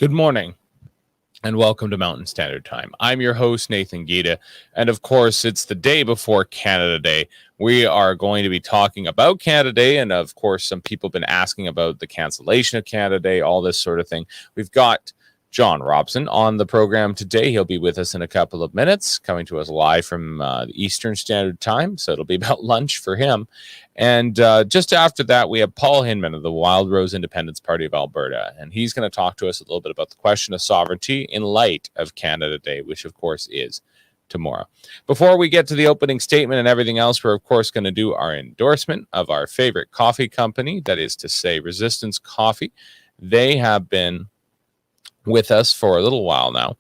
Good morning and welcome to Mountain Standard Time. I'm your host, Nathan Giede, and of course, it's the day before Canada Day. We are going to be talking about Canada Day, and of course, some people have been asking about the cancellation of Canada Day, all this sort of thing. We've got John Robson on the program today. He'll be with us in a couple of minutes, coming to us live from the Eastern Standard Time, so it'll be about lunch for him. And just after that, we have Paul Hinman of the Wildrose Independence Party of Alberta, and he's going to talk to us a little bit about the question of sovereignty in light of Canada Day, which of course is tomorrow. Before we get to the opening statement and everything else, we're of course going to do our endorsement of our favorite coffee company, that is to say Resistance Coffee. They have been with us for a little while now,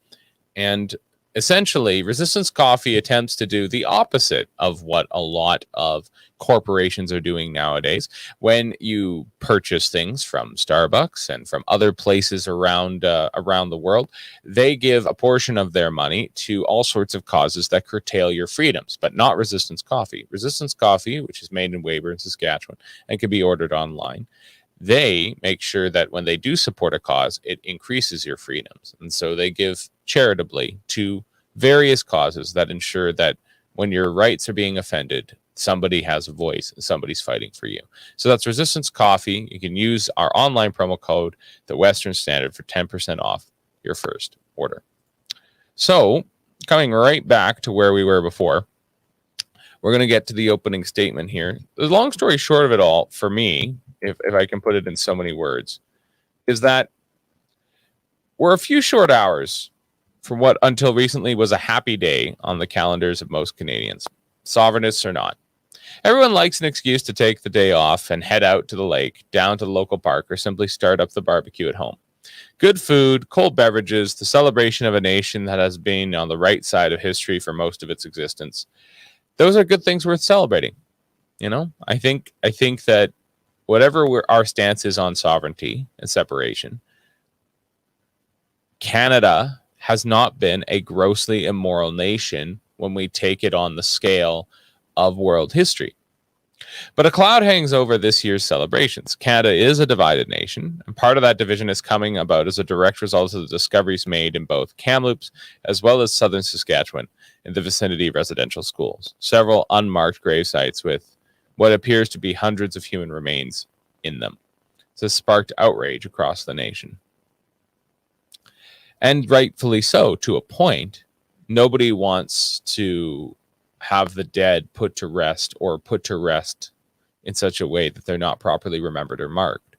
and essentially Resistance Coffee attempts to do the opposite of what a lot of corporations are doing nowadays. When you purchase things from Starbucks and from other places around the world, they give a portion of their money to all sorts of causes that curtail your freedoms, but not Resistance Coffee. Resistance Coffee, which is made in Weyburn, Saskatchewan, and can be ordered online, they make sure that when they do support a cause, it increases your freedoms. And so they give charitably to various causes that ensure that when your rights are being offended, somebody has a voice and somebody's fighting for you. So that's Resistance Coffee. You can use our online promo code, the Western Standard, for 10% off your first order. So coming right back to where we were before, we're going to get to the opening statement here. The long story short of it all, for me, if I can put it in so many words, is that we're a few short hours from what until recently was a happy day on the calendars of most Canadians, sovereignists or not. Everyone likes an excuse to take the day off and head out to the lake, down to the local park, or simply start up the barbecue at home. Good food, cold beverages, the celebration of a nation that has been on the right side of history for most of its existence. Those are good things worth celebrating. You know, I think that whatever our stance is on sovereignty and separation, Canada has not been a grossly immoral nation when we take it on the scale of world history. But a cloud hangs over this year's celebrations. Canada is a divided nation, and part of that division is coming about as a direct result of the discoveries made in both Kamloops as well as southern Saskatchewan in the vicinity of residential schools. Several unmarked grave sites with what appears to be hundreds of human remains in them. This sparked outrage across the nation. And rightfully so, to a point. Nobody wants to have the dead put to rest, or put to rest in such a way that they're not properly remembered or marked.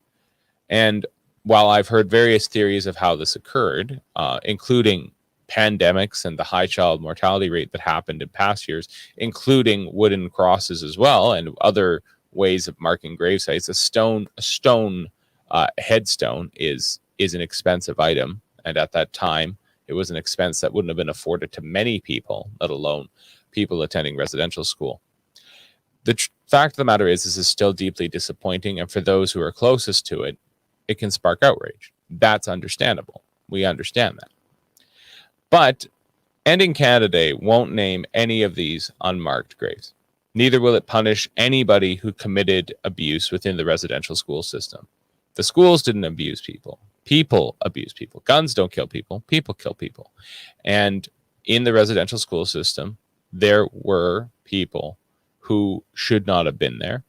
And while I've heard various theories of how this occurred, including pandemics and the high child mortality rate that happened in past years, including wooden crosses as well, and other ways of marking grave sites, a stone headstone is an expensive item, and at that time it was an expense that wouldn't have been afforded to many people, let alone people attending residential school. The fact of the matter is, this is still deeply disappointing, and for those who are closest to it, it can spark outrage. That's understandable. We understand that. But ending Canada Day won't name any of these unmarked graves. Neither will it punish anybody who committed abuse within the residential school system. The schools didn't abuse people. People abuse people. Guns don't kill people. People kill people. And in the residential school system, there were people who should not have been there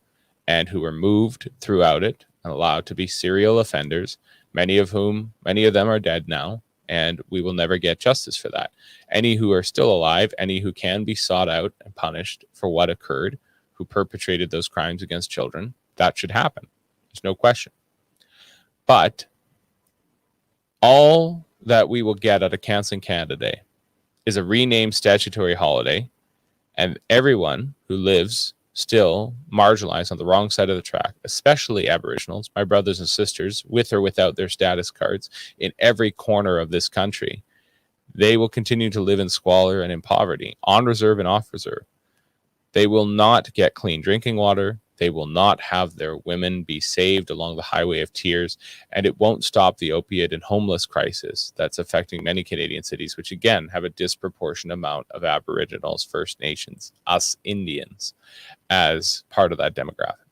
and who were moved throughout it and allowed to be serial offenders, many of them are dead now, and we will never get justice for that. Any who are still alive, any who can be sought out and punished for what occurred, who perpetrated those crimes against children, that should happen. There's no question. But all that we will get out of canceling Canada Day is a renamed statutory holiday, and everyone who lives still marginalized on the wrong side of the track, especially Aboriginals, my brothers and sisters, with or without their status cards, in every corner of this country, they will continue to live in squalor and in poverty, on reserve and off reserve. They will not get clean drinking water. They will not have their women be saved along the highway of tears, and it won't stop the opiate and homeless crisis that's affecting many Canadian cities, which again have a disproportionate amount of Aboriginals, First Nations, us Indians, as part of that demographic.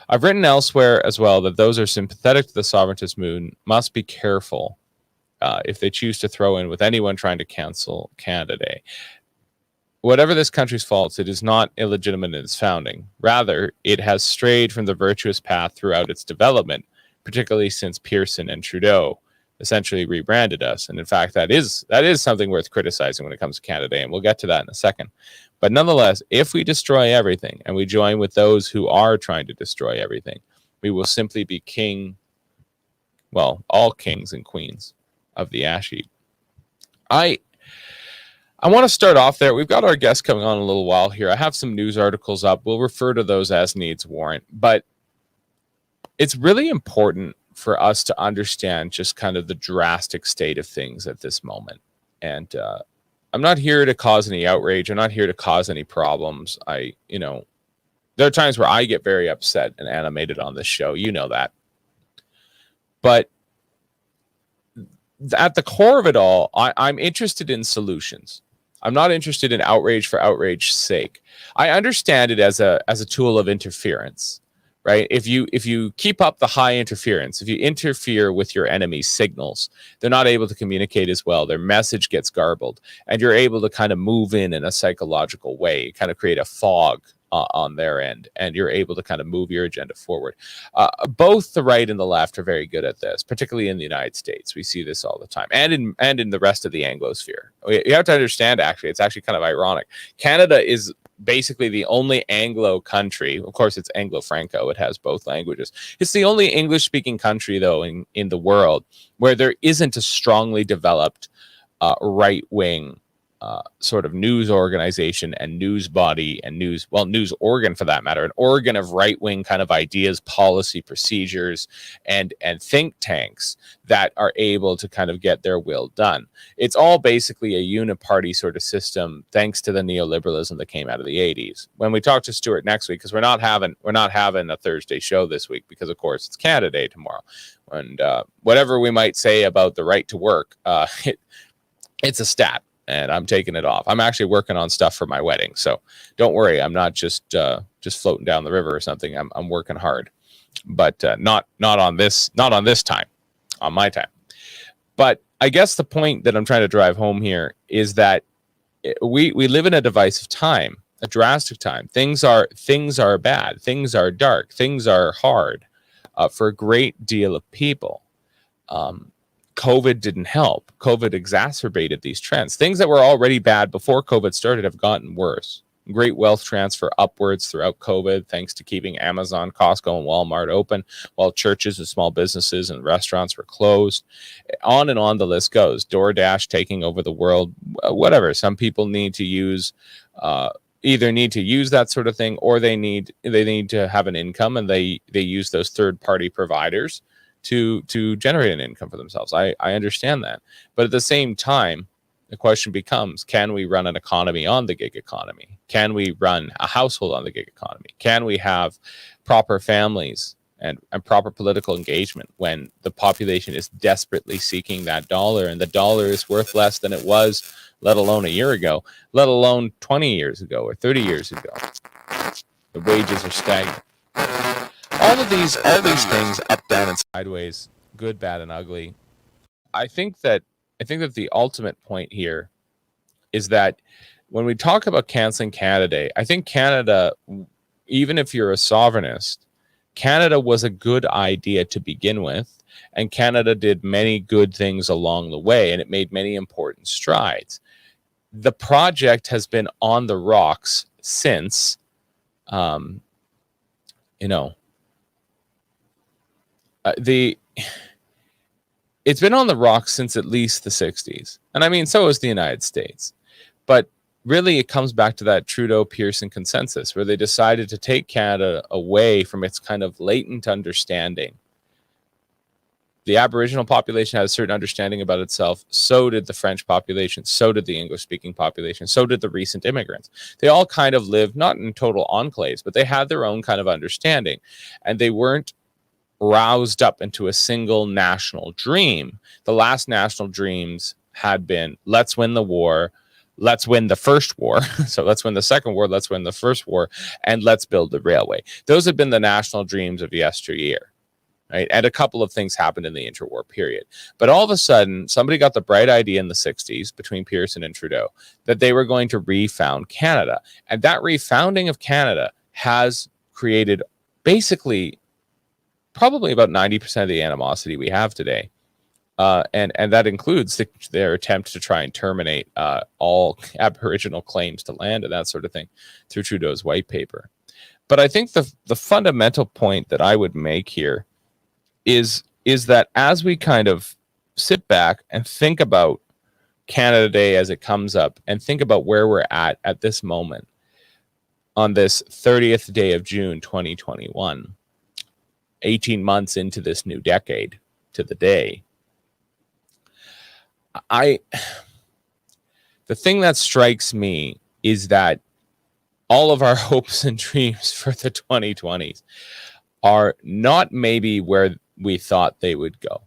I've written elsewhere as well that those who are sympathetic to the sovereigntist movement must be careful if they choose to throw in with anyone trying to cancel Canada Day. Whatever this country's faults, it is not illegitimate in its founding. Rather, it has strayed from the virtuous path throughout its development, particularly since Pearson and Trudeau essentially rebranded us. And in fact, that is something worth criticizing when it comes to Canada Day, and we'll get to that in a second. But nonetheless, if we destroy everything and we join with those who are trying to destroy everything, we will simply be all kings and queens of the ash heap. I want to start off there. We've got our guest coming on in a little while here. I have some news articles up. We'll refer to those as needs warrant. But it's really important for us to understand just kind of the drastic state of things at this moment. And I'm not here to cause any outrage. I'm not here to cause any problems. There are times where I get very upset and animated on this show. You know that. But at the core of it all, I'm interested in solutions. I'm not interested in outrage for outrage's sake. I understand it as a tool of interference, right? If you keep up the high interference, if you interfere with your enemy's signals, they're not able to communicate as well. Their message gets garbled, and you're able to kind of move in a psychological way, kind of create a fog on their end, and you're able to kind of move your agenda forward. Both the right and the left are very good at this, particularly in the United States. We see this all the time, and in the rest of the Anglosphere. You have to understand, actually, it's actually kind of ironic. Canada is basically the only Anglo country. Of course, it's Anglo-Franco. It has both languages. It's the only English-speaking country, though, in the world where there isn't a strongly developed right-wing sort of news organization and news body and news organ, for that matter, an organ of right-wing kind of ideas, policy, procedures, and think tanks that are able to kind of get their will done. It's all basically a uniparty sort of system, thanks to the neoliberalism that came out of the 80s. When we talk to Stuart next week, because we're not having a Thursday show this week, because of course it's Canada Day tomorrow, and whatever we might say about the right to work, it's a stat. And I'm taking it off. I'm actually working on stuff for my wedding, so don't worry. I'm not just floating down the river or something. I'm working hard, but not on this time, on my time. But I guess the point that I'm trying to drive home here is that we live in a divisive time, a drastic time. Things are bad. Things are dark. Things are hard for a great deal of people. COVID didn't help. COVID exacerbated these trends. Things that were already bad before COVID started have gotten worse. Great wealth transfer upwards throughout COVID, thanks to keeping Amazon, Costco, and Walmart open, while churches and small businesses and restaurants were closed. On and on the list goes. DoorDash taking over the world, whatever. Some people need to use either need to use that sort of thing, or they need to have an income, and they use those third-party providers to generate an income for themselves. I understand that. But at the same time, the question becomes, can we run an economy on the gig economy? Can we run a household on the gig economy? Can we have proper families and proper political engagement when the population is desperately seeking that dollar, and the dollar is worth less than it was, let alone a year ago, let alone 20 years ago or 30 years ago? The wages are stagnant. All these things, up, down, and sideways, good, bad, and ugly. I think that the ultimate point here is that when we talk about canceling Canada Day, I think Canada, even if you're a sovereignist, Canada was a good idea to begin with, and Canada did many good things along the way, and it made many important strides. The project has been on the rocks since, it's been on the rocks since at least the 60s. And I mean, so is the United States. But really, it comes back to that Trudeau-Pearson consensus, where they decided to take Canada away from its kind of latent understanding. The Aboriginal population had a certain understanding about itself. So did the French population. So did the English-speaking population. So did the recent immigrants. They all kind of lived, not in total enclaves, but they had their own kind of understanding. And they weren't roused up into a single national dream. The last national dreams had been, let's win the war, let's win the first war, so let's win the second war, let's win the first war, and let's build the railway. Those have been the national dreams of yesteryear. right? And a couple of things happened in the interwar period. But all of a sudden, somebody got the bright idea in the 60s between Pearson and Trudeau that they were going to refound Canada. And that refounding of Canada has created basically probably about 90% of the animosity we have today. And that includes their attempt to try and terminate all Aboriginal claims to land and that sort of thing through Trudeau's white paper. But I think the fundamental point that I would make here is that as we kind of sit back and think about Canada Day as it comes up and think about where we're at this moment on this 30th day of June 2021, 18 months into this new decade to the day, the thing that strikes me is that all of our hopes and dreams for the 2020s are not maybe where we thought they would go.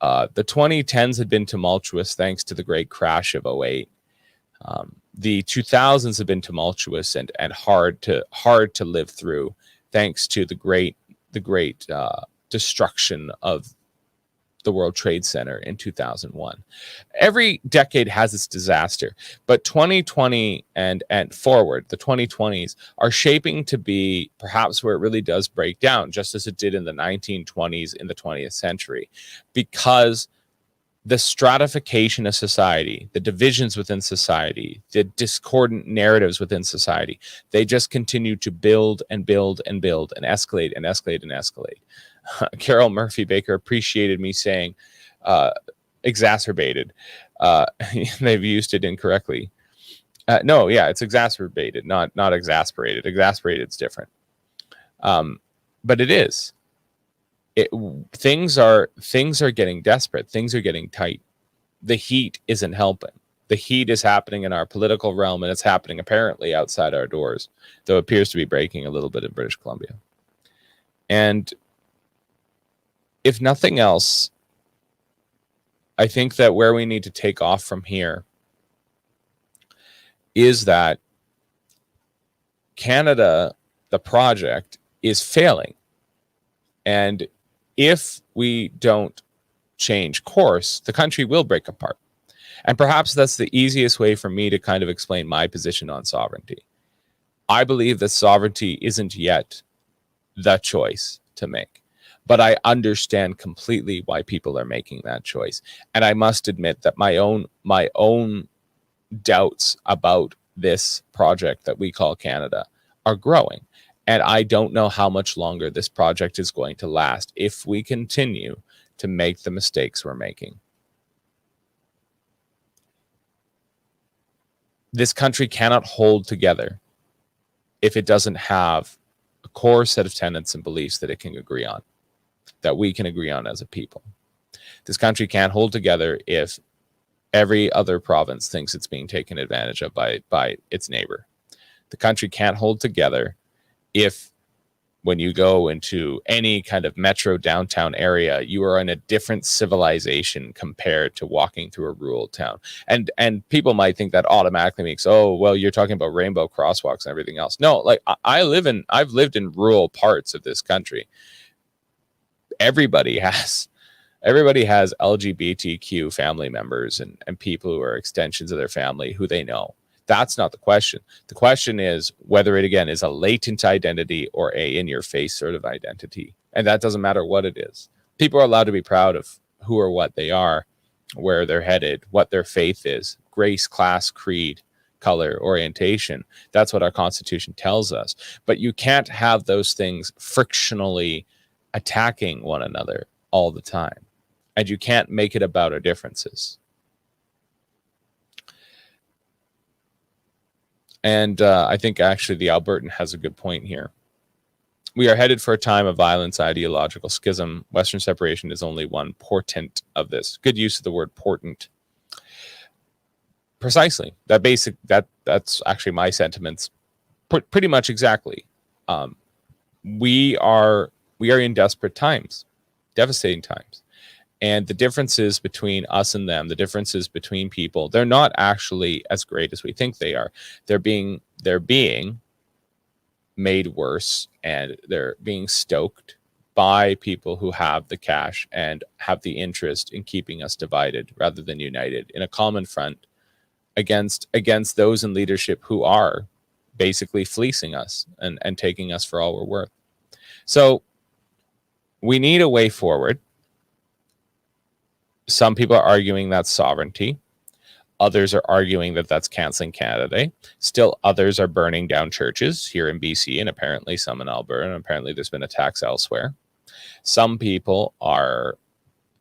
The 2010s had been tumultuous thanks to the great crash of 08. The 2000s have been tumultuous and hard to live through thanks to the great destruction of the World Trade Center in 2001. Every decade has its disaster, but 2020 and forward, the 2020s are shaping to be perhaps where it really does break down, just as it did in the 1920s in the 20th century, because the stratification of society, the divisions within society, the discordant narratives within society, they just continue to build and build and build and escalate and escalate and escalate. Carol Murphy Baker appreciated me saying exacerbated. They've used it incorrectly. No, yeah, it's exacerbated, not exasperated. Exasperated is different. But it is. Things are getting desperate. Things are getting tight. The heat isn't helping. The heat is happening in our political realm, and it's happening apparently outside our doors, though it appears to be breaking a little bit in British Columbia. And if nothing else, I think that where we need to take off from here is that Canada, the project, is failing. And if we don't change course, the country will break apart. And perhaps that's the easiest way for me to kind of explain my position on sovereignty. I believe that sovereignty isn't yet the choice to make. But I understand completely why people are making that choice. And I must admit that my own doubts about this project that we call Canada are growing. And I don't know how much longer this project is going to last if we continue to make the mistakes we're making. This country cannot hold together if it doesn't have a core set of tenets and beliefs that it can agree on, that we can agree on as a people. This country can't hold together if every other province thinks it's being taken advantage of by its neighbor. The country can't hold together if, when you go into any kind of metro downtown area, you are in a different civilization compared to walking through a rural town. And people might think that automatically makes, oh, well, you're talking about rainbow crosswalks and everything else. No, like I've lived in rural parts of this country. Everybody has LGBTQ family members and people who are extensions of their family who they know. That's not the question. The question is whether it, again, is a latent identity or a in-your-face sort of identity. And that doesn't matter what it is. People are allowed to be proud of who or what they are, where they're headed, what their faith is, race, class, creed, color, orientation. That's what our Constitution tells us. But you can't have those things frictionally attacking one another all the time. And you can't make it about our differences. And I think actually the Albertan has a good point here. We are headed for a time of violence, ideological schism. Western separation is only one portent of this. Good use of the word portent. Precisely. That's actually my sentiments. Pretty much exactly. We are in desperate times, devastating times. And the differences between us and them, the differences between people, they're not actually as great as we think they are. They're being made worse, and they're being stoked by people who have the cash and have the interest in keeping us divided rather than united in a common front against those in leadership who are basically fleecing us and taking us for all we're worth. So we need a way forward. Some people are arguing that's sovereignty. Others are arguing that that's canceling Canada Day. Still others are burning down churches here in BC and apparently some in Alberta, and apparently there's been attacks elsewhere. Some people are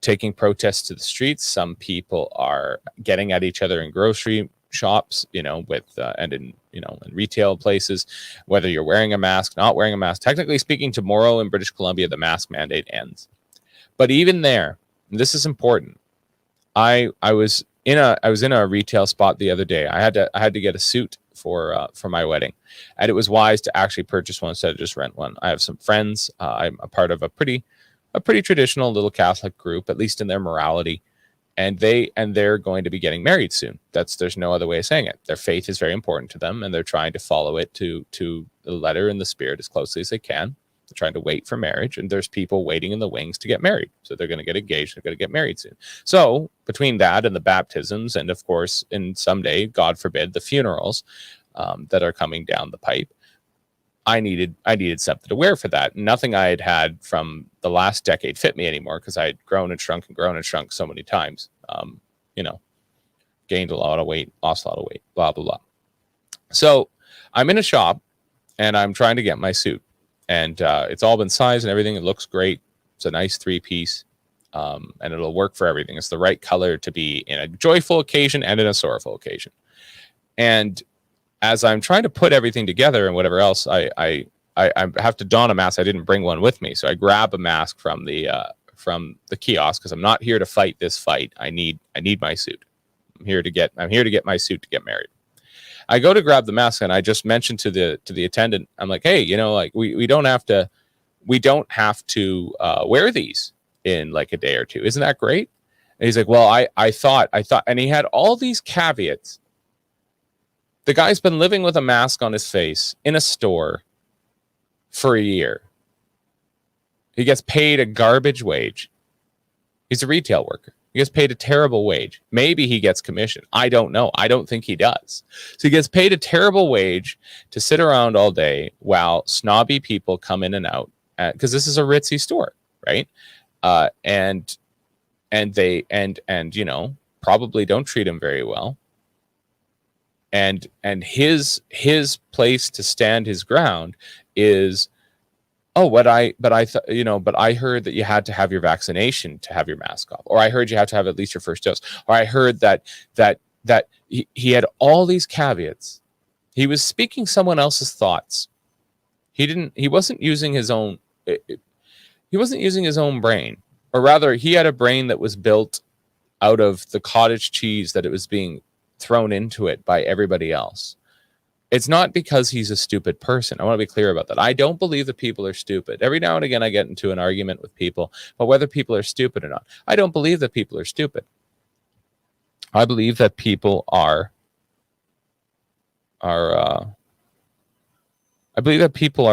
taking protests to the streets. Some people are getting at each other in grocery shops, with and in in retail places, whether you're wearing a mask, not wearing a mask. Technically speaking, tomorrow in British Columbia, the mask mandate ends. But even there, and this is important, I was in a retail spot the other day. I had to get a suit for my wedding, and it was wise to actually purchase one instead of just rent one. I have some friends. I'm a part of a pretty traditional little Catholic group, at least in their morality, and they're going to be getting married soon. There's no other way of saying it. Their faith is very important to them, and they're trying to follow it to the letter and the spirit as closely as they can. They're trying to wait for marriage, and there's people waiting in the wings to get married. So they're going to get engaged. They're going to get married soon. So between that and the baptisms, and of course, in someday, God forbid, the funerals that are coming down the pipe, I needed something to wear for that. Nothing I had from the last decade fit me anymore because I had grown and shrunk so many times. Gained a lot of weight, lost a lot of weight, blah, blah, blah. So I'm in a shop and I'm trying to get my suit. And it's all been sized and everything. It looks great. It's a nice 3-piece, and it'll work for everything. It's the right color to be in a joyful occasion and in a sorrowful occasion. And as I'm trying to put everything together and whatever else, I have to don a mask. I didn't bring one with me, so I grab a mask from the kiosk because I'm not here to fight this fight. I need my suit. I'm here to get my suit to get married. I go to grab the mask and I just mentioned to the attendant, I'm like, hey, we don't have to wear these in like a day or two. Isn't that great? And he's like, well, I thought, and he had all these caveats. The guy's been living with a mask on his face in a store for a year. He gets paid a garbage wage. He's a retail worker. He gets paid a terrible wage. Maybe he gets commission. I don't know. I don't think he does. So he gets paid a terrible wage to sit around all day while snobby people come in and out, because this is a ritzy store, right? And they probably don't treat him very well. And his place to stand his ground is, but I heard that you had to have your vaccination to have your mask off, or I heard you have to have at least your first dose, or I heard that he had all these caveats. He was speaking someone else's thoughts. He wasn't using his own brain, or rather he had a brain that was built out of the cottage cheese that it was being thrown into it by everybody else. It's not because he's a stupid person. I want to be clear about that. I don't believe that people are stupid. Every now and again, I get into an argument with people about whether people are stupid or not. I don't believe that people are stupid. I believe that people are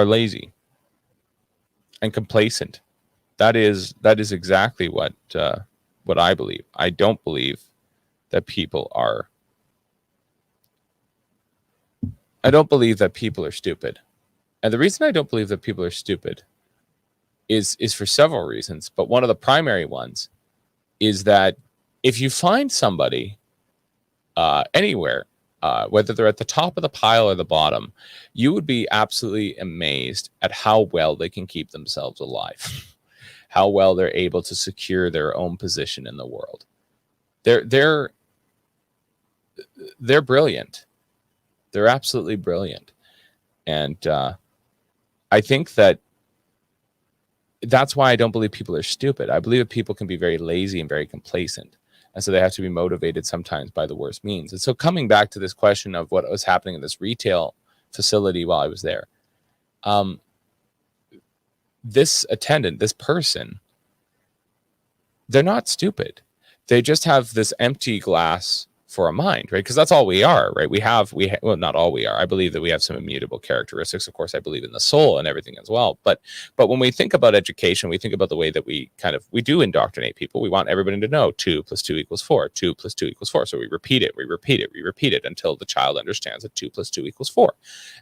lazy and complacent. That is exactly what I believe. I don't believe that people are. I don't believe that people are stupid. And the reason I don't believe that people are stupid is for several reasons. But one of the primary ones is that if you find somebody anywhere, whether they're at the top of the pile or the bottom, you would be absolutely amazed at how well they can keep themselves alive, how well they're able to secure their own position in the world. They're brilliant. They're absolutely brilliant. And I think that's why I don't believe people are stupid. I believe that people can be very lazy and very complacent. And so they have to be motivated sometimes by the worst means. And so coming back to this question of what was happening in this retail facility while I was there, this attendant, this person, they're not stupid. They just have this empty glass for a mind, right? Because that's all we are, right? Well, not all we are. I believe that we have some immutable characteristics. Of course, I believe in the soul and everything as well. But when we think about education, we think about the way that we do indoctrinate people. We want everybody to know 2 + 2 = 4, 2 + 2 = 4. So we repeat it until the child understands that 2 + 2 = 4.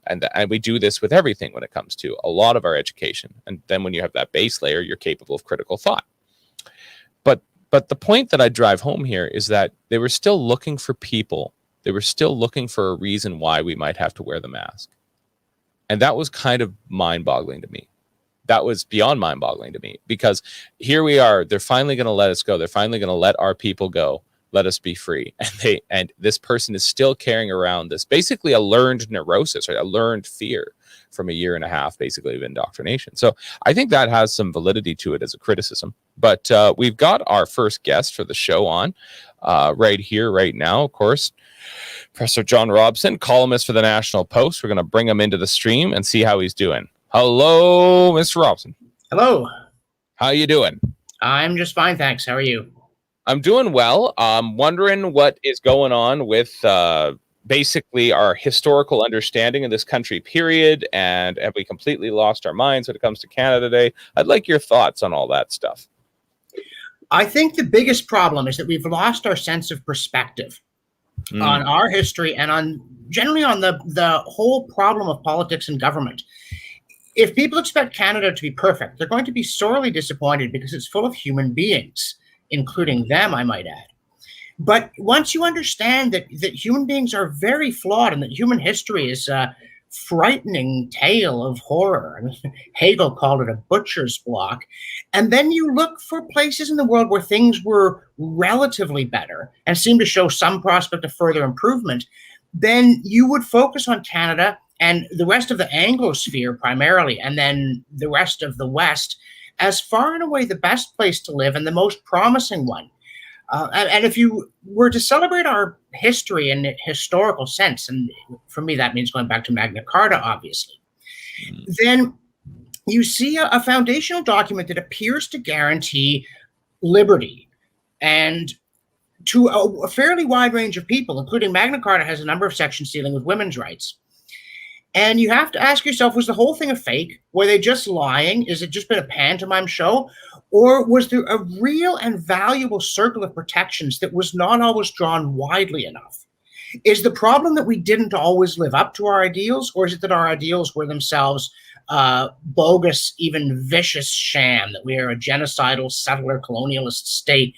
And we do this with everything when it comes to a lot of our education. And then when you have that base layer, you're capable of critical thought. But the point that I drive home here is that they were still looking for people. They were still looking for a reason why we might have to wear the mask. And that was kind of mind-boggling to me. That was beyond mind-boggling to me, because here we are. They're finally going to let us go. They're finally going to let our people go. Let us be free. And this person is still carrying around this, basically a learned neurosis, right? A learned fear from a year and a half, basically, of indoctrination. So I think that has some validity to it as a criticism. But we've got our first guest for the show on right here, right now, of course, Professor John Robson, columnist for the National Post. We're going to bring him into the stream and see how he's doing. Hello, Mr. Robson. Hello. How you doing? I'm just fine, thanks. How are you? I'm doing well. I'm wondering what is going on with basically our historical understanding of this country, period, and have we completely lost our minds when it comes to Canada Day? I'd like your thoughts on all that stuff. I think the biggest problem is that we've lost our sense of perspective on our history and generally on the whole problem of politics and government. If people expect Canada to be perfect, they're going to be sorely disappointed, because it's full of human beings, including them, I might add. But once you understand that human beings are very flawed and that human history is a frightening tale of horror, I mean, Hegel called it a butcher's block, and then you look for places in the world where things were relatively better and seem to show some prospect of further improvement, then you would focus on Canada and the rest of the Anglosphere primarily, and then the rest of the West, as far and away the best place to live and the most promising one. And if you were to celebrate our history in a historical sense, and for me that means going back to Magna Carta, obviously, then you see a foundational document that appears to guarantee liberty, and to a fairly wide range of people, including Magna Carta has a number of sections dealing with women's rights. And you have to ask yourself, was the whole thing a fake? Were they just lying? Is it just been a pantomime show? Or was there a real and valuable circle of protections that was not always drawn widely enough? Is the problem that we didn't always live up to our ideals, or is it that our ideals were themselves bogus, even vicious sham, that we are a genocidal, settler, colonialist state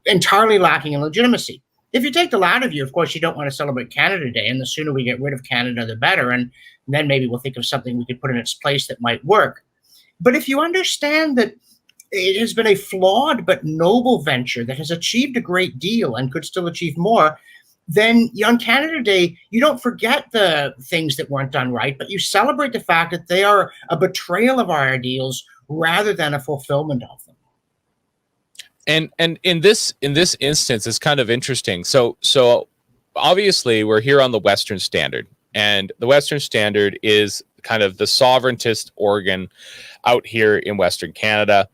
entirely lacking in legitimacy? If you take the latter view, of course, you don't want to celebrate Canada Day, and the sooner we get rid of Canada, the better, and then maybe we'll think of something we could put in its place that might work. But if you understand that it has been a flawed but noble venture that has achieved a great deal and could still achieve more, then on Canada Day, you don't forget the things that weren't done right, but you celebrate the fact that they are a betrayal of our ideals rather than a fulfillment of them. And in this instance, it's kind of interesting. So obviously we're here on the Western Standard, and the Western Standard is kind of the sovereigntist organ out here in Western Canada.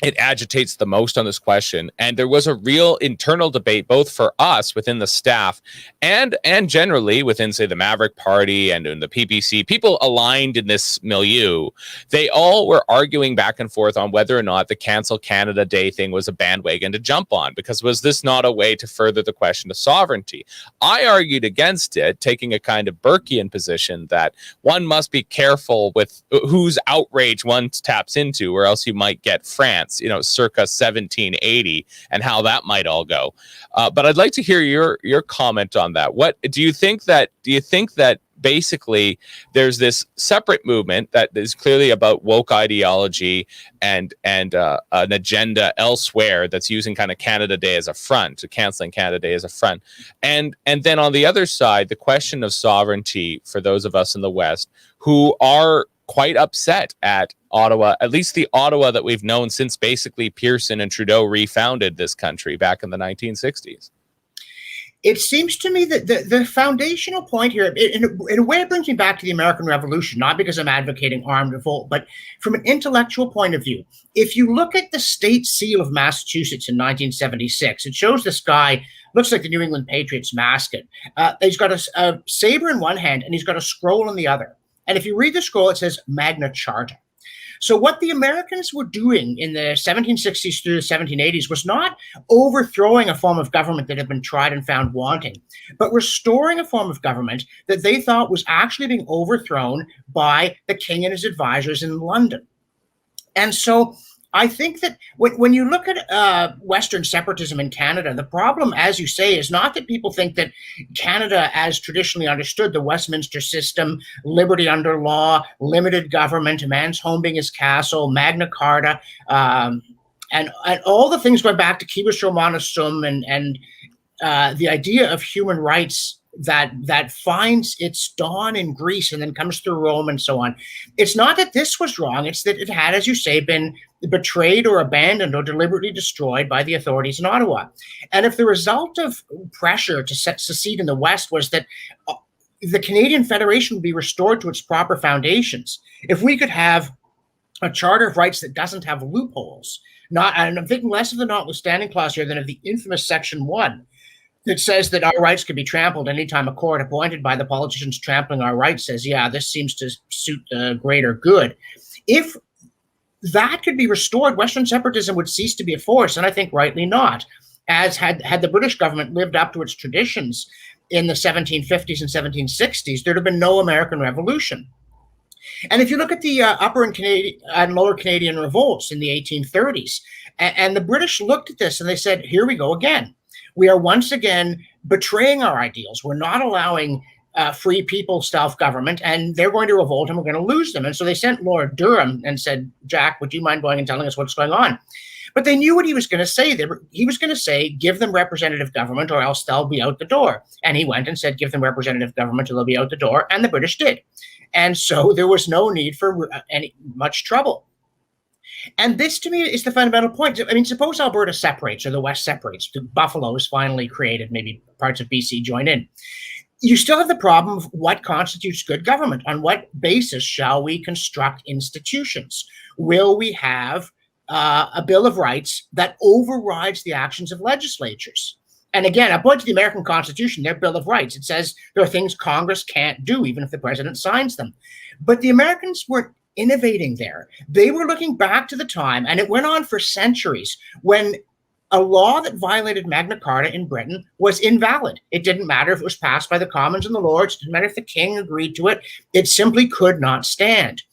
It agitates the most on this question, and there was a real internal debate, both for us within the staff and generally within, say, the Maverick Party and in the PPC. People aligned in this milieu, they all were arguing back and forth on whether or not the Cancel Canada Day thing was a bandwagon to jump on, because was this not a way to further the question of sovereignty? I argued against it, taking a kind of Burkean position that one must be careful with whose outrage one taps into, or else you might get France, circa 1780, and how that might all go. But I'd like to hear your comment on that. What do you think that basically there's this separate movement that is clearly about woke ideology and an agenda elsewhere that's using kind of Canada Day as a front, canceling Canada Day as a front, and then on the other side, the question of sovereignty for those of us in the West who are quite upset at Ottawa, at least the Ottawa that we've known since basically Pearson and Trudeau refounded this country back in the 1960s. It seems to me that the foundational point here, in a way, it brings me back to the American Revolution, not because I'm advocating armed revolt, but from an intellectual point of view. If you look at the state seal of Massachusetts in 1976, it shows this guy, looks like the New England Patriots mascot. He's got a saber in one hand and he's got a scroll in the other. And if you read the scroll, it says Magna Charta. So what the Americans were doing in the 1760s through the 1780s was not overthrowing a form of government that had been tried and found wanting, but restoring a form of government that they thought was actually being overthrown by the king and his advisors in London. And so I think that when you look at Western separatism in Canada, the problem, as you say, is not that people think that Canada, as traditionally understood, the Westminster system, liberty under law, limited government, a man's home being his castle, Magna Carta, and all the things going back to Quibus Romanus Sum and the idea of human rights that finds its dawn in Greece and then comes through Rome and so on. It's not that this was wrong. It's that it had, as you say, been betrayed or abandoned or deliberately destroyed by the authorities in Ottawa. And if the result of pressure to secede in the West was that the Canadian Federation would be restored to its proper foundations, if we could have a Charter of Rights that doesn't have loopholes, and I'm thinking less of the notwithstanding clause here than of the infamous Section 1, that says that our rights can be trampled anytime a court appointed by the politicians trampling our rights says, yeah, this seems to suit the greater good. If that could be restored, Western separatism would cease to be a force, and I think rightly not. As had the British government lived up to its traditions in the 1750s and 1760s, there'd have been no American Revolution. And if you look at the upper and lower Canadian revolts in the 1830s, and the British looked at this and they said, here we go again. We are once again betraying our ideals. We're not allowing free people self-government, and they're going to revolt and we're going to lose them. And so they sent Lord Durham and said, Jack, would you mind going and telling us what's going on? But they knew what he was going to say. He was going to say, give them representative government or else they'll be out the door. And he went and said, give them representative government or they'll be out the door. And the British did. And so there was no need for much trouble. And this, to me, is the fundamental point. I mean, suppose Alberta separates or the West separates. Buffalo is finally created. Maybe parts of BC join in. You still have the problem of what constitutes good government. On what basis shall we construct institutions? Will we have a Bill of Rights that overrides the actions of legislatures? And again, I point to the American Constitution, their Bill of Rights. It says there are things Congress can't do, even if the president signs them. But the Americans weren't innovating there. They were looking back to the time, and it went on for centuries, when a law that violated Magna Carta in Britain was invalid. It didn't matter if it was passed by the Commons and the Lords. It didn't matter if the King agreed to it. It simply could not stand.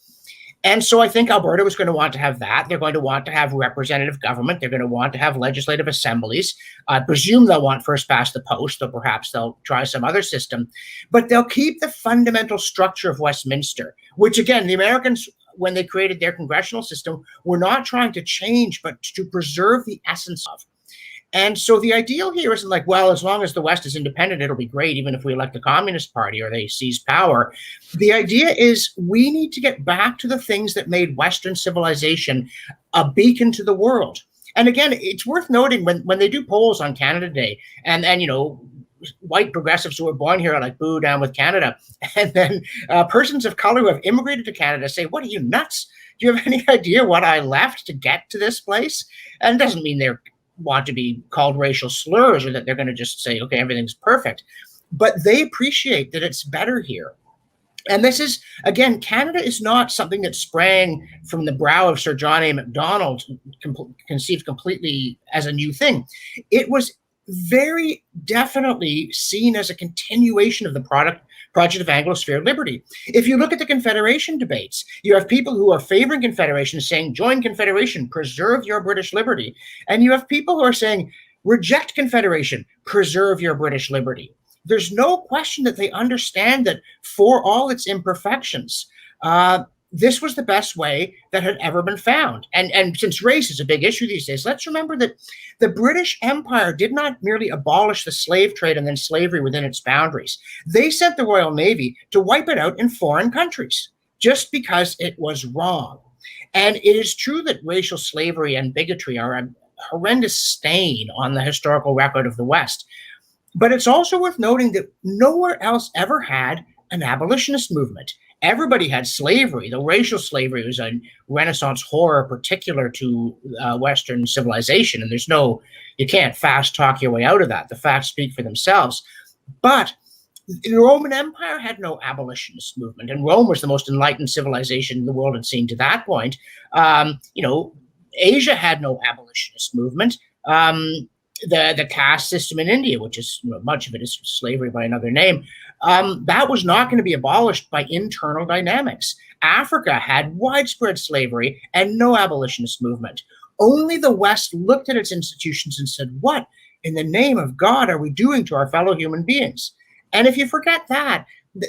And so I think Alberta was going to want to have that. They're going to want to have representative government. They're going to want to have legislative assemblies. I presume they'll want first past the post, or perhaps they'll try some other system. But they'll keep the fundamental structure of Westminster, which, again, the Americans, when they created their congressional system, were not trying to change, but to preserve the essence of. And so the ideal here isn't like, well, as long as the West is independent, it'll be great, even if we elect the Communist Party or they seize power. The idea is we need to get back to the things that made Western civilization a beacon to the world. And again, it's worth noting when they do polls on Canada Day, and you know, white progressives who were born here are like, boo, down with Canada. And then persons of color who have immigrated to Canada say, what are you, nuts? Do you have any idea what I left to get to this place? And it doesn't mean they're want to be called racial slurs or that they're going to just say, okay, everything's perfect. But they appreciate that it's better here. And this is, again, Canada is not something that sprang from the brow of Sir John A. Macdonald, conceived completely as a new thing. It was very definitely seen as a continuation of the project of Anglosphere liberty. If you look at the Confederation debates, you have people who are favoring Confederation saying, join Confederation, preserve your British liberty. And you have people who are saying, reject Confederation, preserve your British liberty. There's no question that they understand that for all its imperfections, this was the best way that had ever been found. And since race is a big issue these days, let's remember that the British Empire did not merely abolish the slave trade and then slavery within its boundaries. They sent the Royal Navy to wipe it out in foreign countries just because it was wrong. And it is true that racial slavery and bigotry are a horrendous stain on the historical record of the West. But it's also worth noting that nowhere else ever had an abolitionist movement. Everybody had slavery. The racial slavery was a Renaissance horror particular to Western civilization. And you can't fast talk your way out of that. The facts speak for themselves. But the Roman Empire had no abolitionist movement, and Rome was the most enlightened civilization the world had seen to that point. Asia had no abolitionist movement. The caste system in India, which is much of it is slavery by another name, that was not going to be abolished by internal dynamics. Africa had widespread slavery and no abolitionist movement. Only the West looked at its institutions and said, "What in the name of God are we doing to our fellow human beings?" And if you forget that,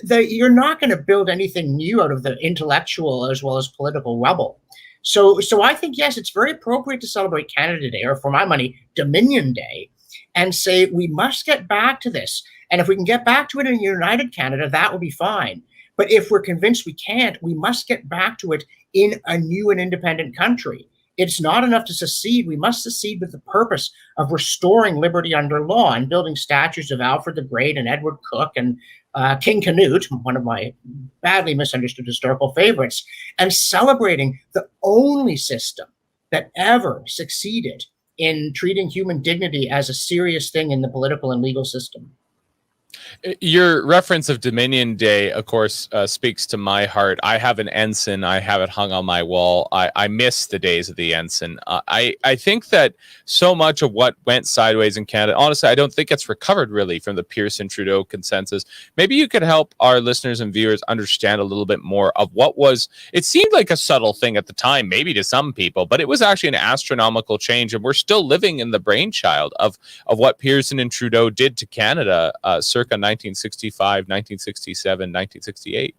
you're not going to build anything new out of the intellectual as well as political rubble. So I think, yes, it's very appropriate to celebrate Canada Day, or for my money, Dominion Day, and say we must get back to this. And if we can get back to it in a united Canada, that will be fine. But if we're convinced we can't, we must get back to it in a new and independent country. It's not enough to secede. We must secede with the purpose of restoring liberty under law and building statues of Alfred the Great and Edward Cook and King Canute, one of my badly misunderstood historical favorites, and celebrating the only system that ever succeeded in treating human dignity as a serious thing in the political and legal system. Your reference of Dominion Day, of course, speaks to my heart. I have an ensign. I have it hung on my wall. I miss the days of the ensign. I think that so much of what went sideways in Canada, honestly, I don't think it's recovered really from the Pearson-Trudeau consensus. Maybe you could help our listeners and viewers understand a little bit more of what was, it seemed like a subtle thing at the time, maybe to some people, but it was actually an astronomical change. And we're still living in the brainchild of what Pearson and Trudeau did to Canada circa 1965, 1967, 1968.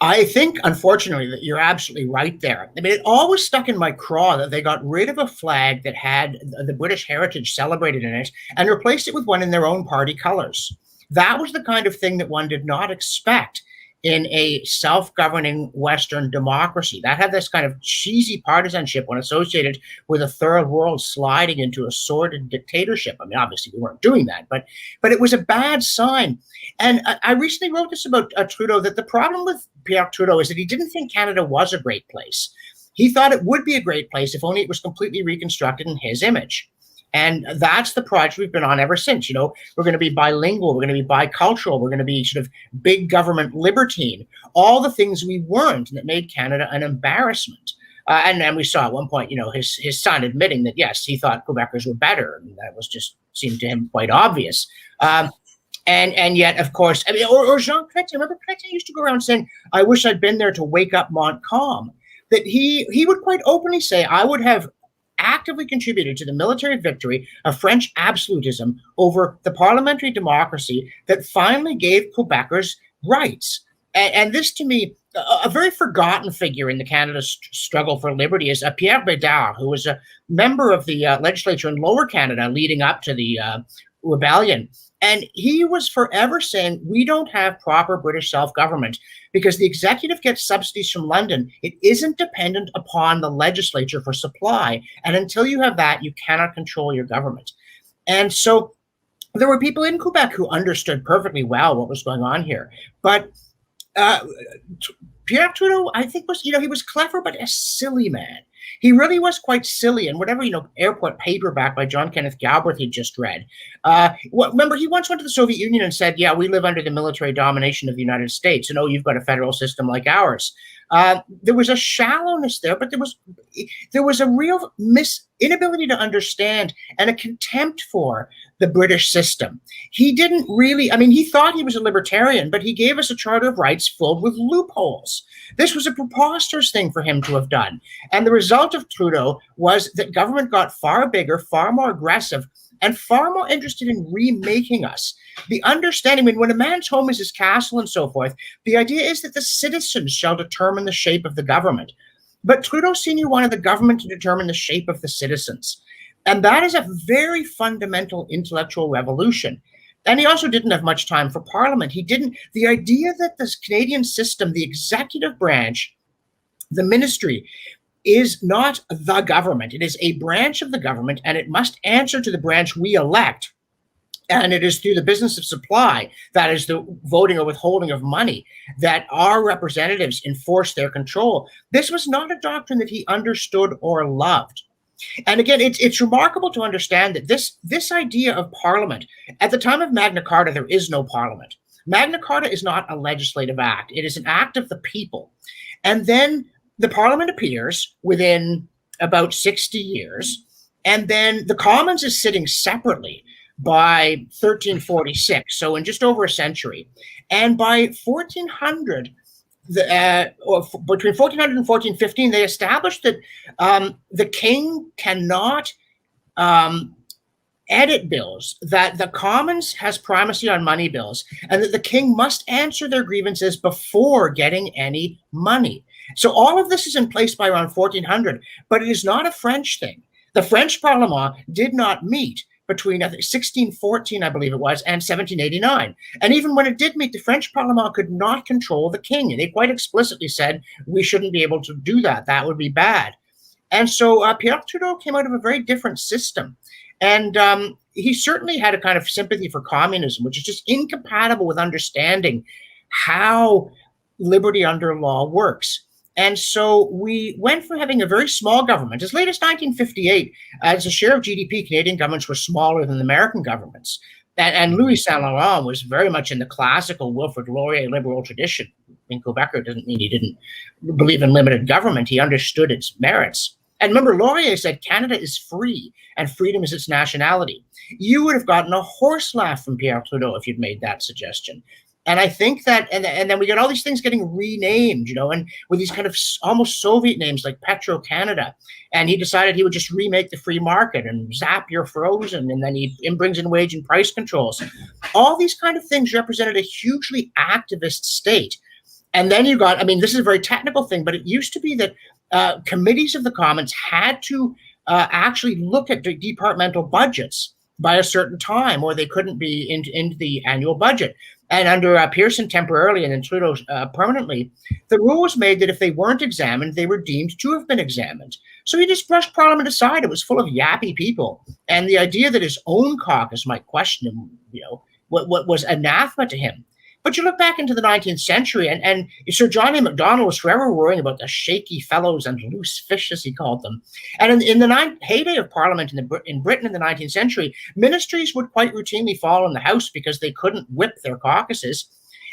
I think, unfortunately, that you're absolutely right there. I mean, it always stuck in my craw that they got rid of a flag that had the British heritage celebrated in it and replaced it with one in their own party colors. That was the kind of thing that one did not expect in a self-governing Western democracy. That had this kind of cheesy partisanship when associated with a third world sliding into a sordid dictatorship. I mean, obviously we weren't doing that, but it was a bad sign. And I recently wrote this about Trudeau, that the problem with Pierre Trudeau is that he didn't think Canada was a great place. He thought it would be a great place if only it was completely reconstructed in his image. And that's the project we've been on ever since. We're going to be bilingual. We're going to be bicultural. We're going to be sort of big government libertine, all the things we weren't, and that made Canada an embarrassment. And we saw at one point, his son admitting that, yes, he thought Quebecers were better. And that was just seemed to him quite obvious. And yet, of course, I mean, or Jean Chrétien. Remember, Chrétien used to go around saying, "I wish I'd been there to wake up Montcalm." That he would quite openly say, "I would have actively contributed to the military victory of French absolutism over the parliamentary democracy that finally gave Quebecers rights." And this, to me, a very forgotten figure in the Canada struggle for liberty is Pierre Bédard, who was a member of the legislature in Lower Canada leading up to the rebellion. And he was forever saying, we don't have proper British self-government because the executive gets subsidies from London. It isn't dependent upon the legislature for supply. And until you have that, you cannot control your government. And so there were people in Quebec who understood perfectly well what was going on here. But Pierre Trudeau, I think, was, he was clever, but a silly man. He really was quite silly. And whatever, airport paperback by John Kenneth Galbraith he just read. Remember, he once went to the Soviet Union and said, yeah, we live under the military domination of the United States. And, you've got a federal system like ours. There was a shallowness there, but there was a real inability to understand and a contempt for the British system. He didn't really, he thought he was a libertarian, but he gave us a Charter of Rights filled with loopholes. This was a preposterous thing for him to have done. And the result of Trudeau was that government got far bigger, far more aggressive, and far more interested in remaking us. The understanding, when a man's home is his castle and so forth, the idea is that the citizens shall determine the shape of the government. But Trudeau Sr. wanted the government to determine the shape of the citizens. And that is a very fundamental intellectual revolution. And he also didn't have much time for Parliament. The idea that this Canadian system, the executive branch, the ministry, is not the government. It is a branch of the government, and it must answer to the branch we elect And it is through the business of supply, that is the voting or withholding of money, that our representatives enforce their control. This was not a doctrine that he understood or loved. And again, it's remarkable to understand that this idea of parliament, at the time of Magna Carta, there is no parliament. Magna Carta is not a legislative act. It is an act of the people. And then the parliament appears within about 60 years. And then the Commons is sitting separately by 1346, so in just over a century. And by 1400, between 1400 and 1415, they established that the king cannot edit bills, that the Commons has primacy on money bills, and that the king must answer their grievances before getting any money. So all of this is in place by around 1400, but it is not a French thing. The French Parlement did not meet between, I think, 1614, I believe it was, and 1789. And even when it did meet, the French Parlement could not control the king. And they quite explicitly said, we shouldn't be able to do that. That would be bad. And so Pierre Trudeau came out of a very different system. And he certainly had a kind of sympathy for communism, which is just incompatible with understanding how liberty under law works. And so we went from having a very small government, as late as 1958, as a share of GDP, Canadian governments were smaller than American governments. And Louis Saint Laurent was very much in the classical Wilfrid Laurier liberal tradition. In Quebecer doesn't mean he didn't believe in limited government. He understood its merits. And remember, Laurier said Canada is free and freedom is its nationality. You would have gotten a horse laugh from Pierre Trudeau if you'd made that suggestion. And I think that, and then we got all these things getting renamed, and with these kind of almost Soviet names like Petro Canada. And he decided he would just remake the free market and zap your frozen. And then he brings in wage and price controls. All these kind of things represented a hugely activist state. And then you got, this is a very technical thing, but it used to be that committees of the Commons had to actually look at the departmental budgets by a certain time, or they couldn't be into the annual budget. And under Pearson temporarily and then Trudeau permanently, the rule was made that if they weren't examined, they were deemed to have been examined. So he just brushed Parliament aside. It was full of yappy people. And the idea that his own caucus might question him, what was anathema to him. But you look back into the 19th century, and Sir John A. Macdonald was forever worrying about the shaky fellows and loose fish, as he called them. And in the heyday of Parliament in Britain in the 19th century, ministries would quite routinely fall in the House because they couldn't whip their caucuses.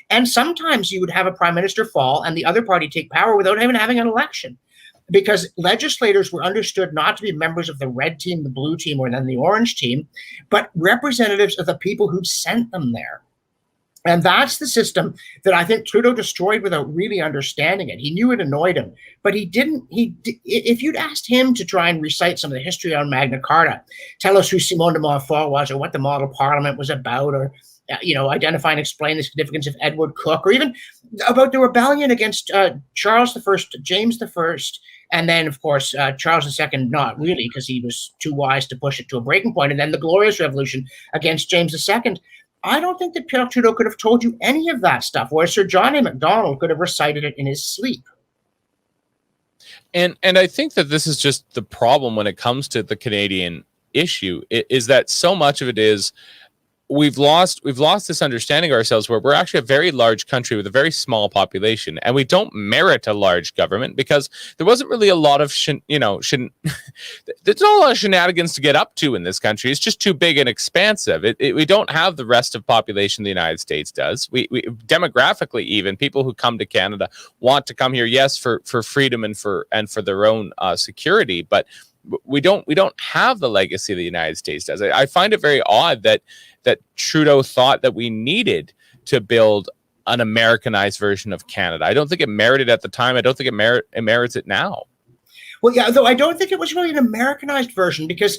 And sometimes you would have a prime minister fall and the other party take power without even having an election, because legislators were understood not to be members of the red team, the blue team, or then the orange team, but representatives of the people who'd sent them there. And that's the system that I think Trudeau destroyed without really understanding it. He knew it annoyed him, but he didn't. If you'd asked him to try and recite some of the history on Magna Carta, tell us who Simon de Montfort was, or what the model parliament was about, or identify and explain the significance of Edward Cook, or even about the rebellion against Charles I, James I, and then, of course, Charles II, not really, because he was too wise to push it to a breaking point, and then the Glorious Revolution against James II. I don't think that Pierre Trudeau could have told you any of that stuff, whereas Sir John A. Macdonald could have recited it in his sleep. And I think that this is just the problem when it comes to the Canadian issue, is that so much of it is we've lost this understanding of ourselves, where we're actually a very large country with a very small population, and we don't merit a large government because there wasn't really a lot of there's not a lot of shenanigans to get up to in this country. It's just too big and expansive. We don't have the rest of population the United States does. We demographically, even people who come to Canada want to come here, yes, for freedom and for their own security, but we don't have the legacy the United States does. I find it very odd that Trudeau thought that we needed to build an Americanized version of Canada. I don't think it merited at the time. I don't think it merits it now. Well, yeah, though I don't think it was really an Americanized version, because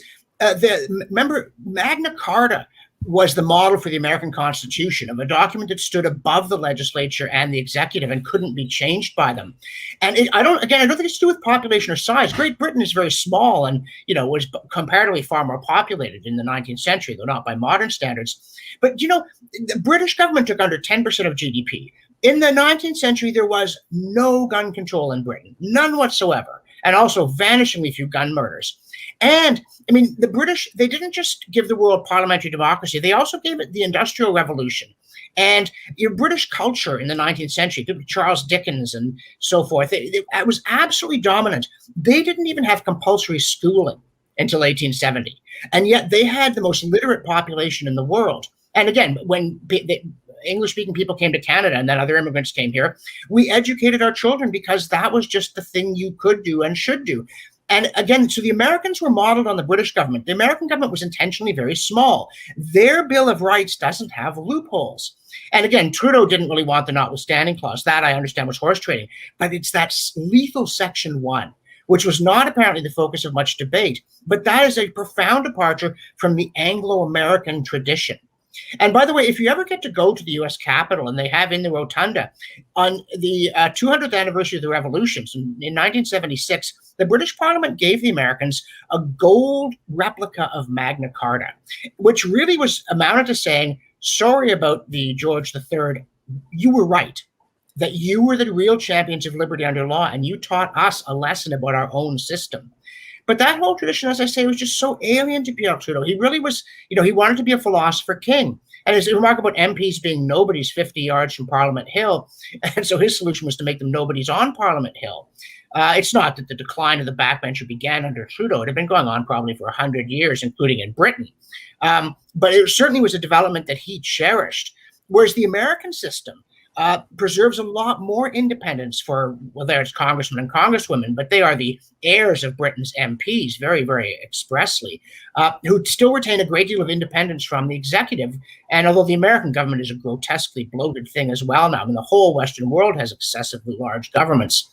remember, Magna Carta was the model for the American Constitution, of a document that stood above the legislature and the executive and couldn't be changed by them. And I don't think it's to do with population or size. Great Britain is very small and, was comparatively far more populated in the 19th century, though not by modern standards. But, the British government took under 10% of GDP. In the 19th century, there was no gun control in Britain, none whatsoever, and also vanishingly few gun murders. And I mean, the British, they didn't just give the world parliamentary democracy, they also gave it the Industrial Revolution. And your British culture in the 19th century, Charles Dickens and so forth, it was absolutely dominant. They didn't even have compulsory schooling until 1870. And yet they had the most literate population in the world. And again, when the English-speaking people came to Canada and then other immigrants came here, we educated our children because that was just the thing you could do and should do. And again, so the Americans were modeled on the British government. The American government was intentionally very small. Their Bill of Rights doesn't have loopholes. And again, Trudeau didn't really want the notwithstanding clause. That I understand was horse trading. But it's that lethal Section 1, which was not apparently the focus of much debate. But that is a profound departure from the Anglo-American tradition. And by the way, if you ever get to go to the U.S. Capitol, and they have in the rotunda, on the 200th anniversary of the Revolution, in 1976, the British Parliament gave the Americans a gold replica of Magna Carta, which really was amounted to saying, sorry about the George III, you were right, that you were the real champions of liberty under law, and you taught us a lesson about our own system. But that whole tradition, as I say, was just so alien to Pierre Trudeau. He really was, he wanted to be a philosopher king. And it's remarkable about MPs being nobodies 50 yards from Parliament Hill. And so his solution was to make them nobodies on Parliament Hill. It's not that the decline of the backbencher began under Trudeau. It had been going on probably for 100 years, including in Britain. But it certainly was a development that he cherished. Whereas the American system preserves a lot more independence for, well, there's congressmen and congresswomen, but they are the heirs of Britain's MPs very, very expressly, who still retain a great deal of independence from the executive. And although the American government is a grotesquely bloated thing as well now, I mean, the whole Western world has excessively large governments.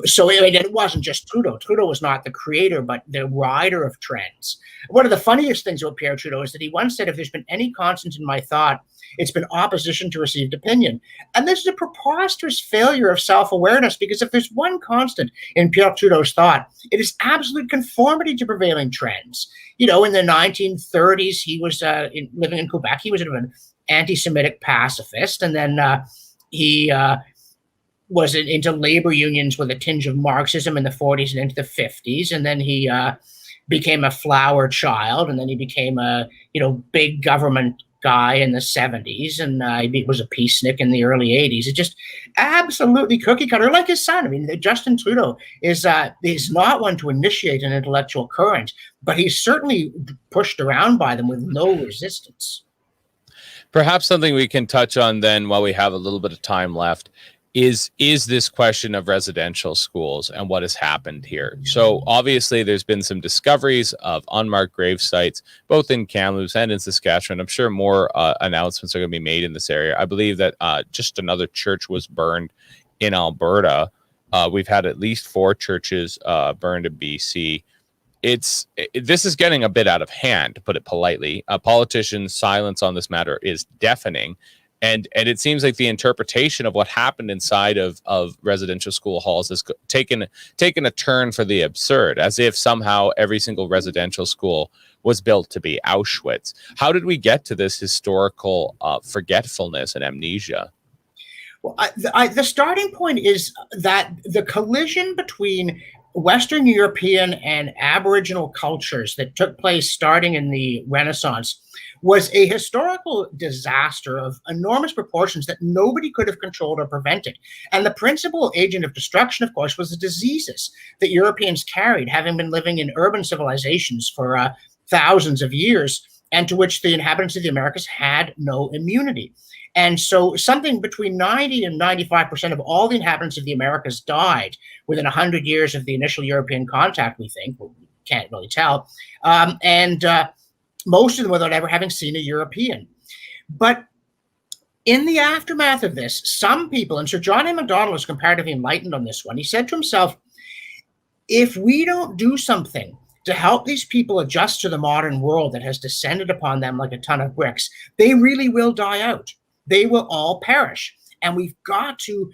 So it wasn't just Trudeau. Trudeau was not the creator, but the rider of trends. One of the funniest things about Pierre Trudeau is that he once said, if there's been any constant in my thought, it's been opposition to received opinion. And this is a preposterous failure of self-awareness, because if there's one constant in Pierre Trudeau's thought, it is absolute conformity to prevailing trends. In the 1930s, he was living in Quebec. He was an anti-Semitic pacifist, and then he was into labor unions with a tinge of Marxism in the 40s and into the 50s. And then he became a flower child, and then he became a, big government guy in the 70s, and he was a peacenik in the early 80s. It's just absolutely cookie cutter, like his son. I mean, Justin Trudeau is not one to initiate an intellectual current, but he's certainly pushed around by them with no resistance. Perhaps something we can touch on then, while we have a little bit of time left, is this question of residential schools and what has happened here. So obviously there's been some discoveries of unmarked grave sites, both in Kamloops and in Saskatchewan. I'm sure more announcements are going to be made in this area. I believe that just another church was burned in Alberta. We've had at least 4 churches burned in BC. This is getting a bit out of hand, to put it politely. Politicians' silence on this matter is deafening. And it seems like the interpretation of what happened inside of residential school halls has taken a turn for the absurd, as if somehow every single residential school was built to be Auschwitz. How did we get to this historical forgetfulness and amnesia? Well, the starting point is that the collision between Western European and Aboriginal cultures that took place starting in the Renaissance was a historical disaster of enormous proportions that nobody could have controlled or prevented. And the principal agent of destruction, of course, was the diseases that Europeans carried, having been living in urban civilizations for thousands of years, and to which the inhabitants of the Americas had no immunity. And so something between 90 and 95% of all the inhabitants of the Americas died within 100 years of the initial European contact, we think. Well, we can't really tell. Most of them without ever having seen a European. But in the aftermath of this, some people, and Sir John A. Macdonald was comparatively enlightened on this one, he said to himself, if we don't do something to help these people adjust to the modern world that has descended upon them like a ton of bricks, they really will die out. They will all perish. And we've got to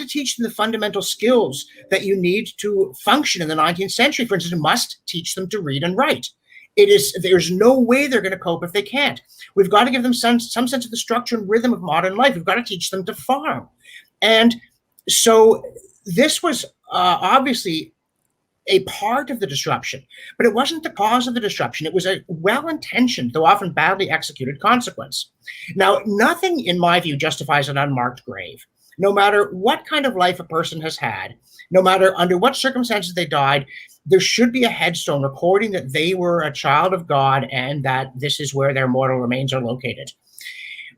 teach them the fundamental skills that you need to function in the 19th century. For instance, we must teach them to read and write. There's no way they're going to cope if they can't. We've got to give them some sense of the structure and rhythm of modern life. We've got to teach them to farm. And so this was obviously a part of the disruption, but it wasn't the cause of the disruption. It was a well-intentioned, though often badly executed consequence. Now, nothing, in my view, justifies an unmarked grave. No matter what kind of life a person has had, no matter under what circumstances they died, there should be a headstone recording that they were a child of God and that this is where their mortal remains are located.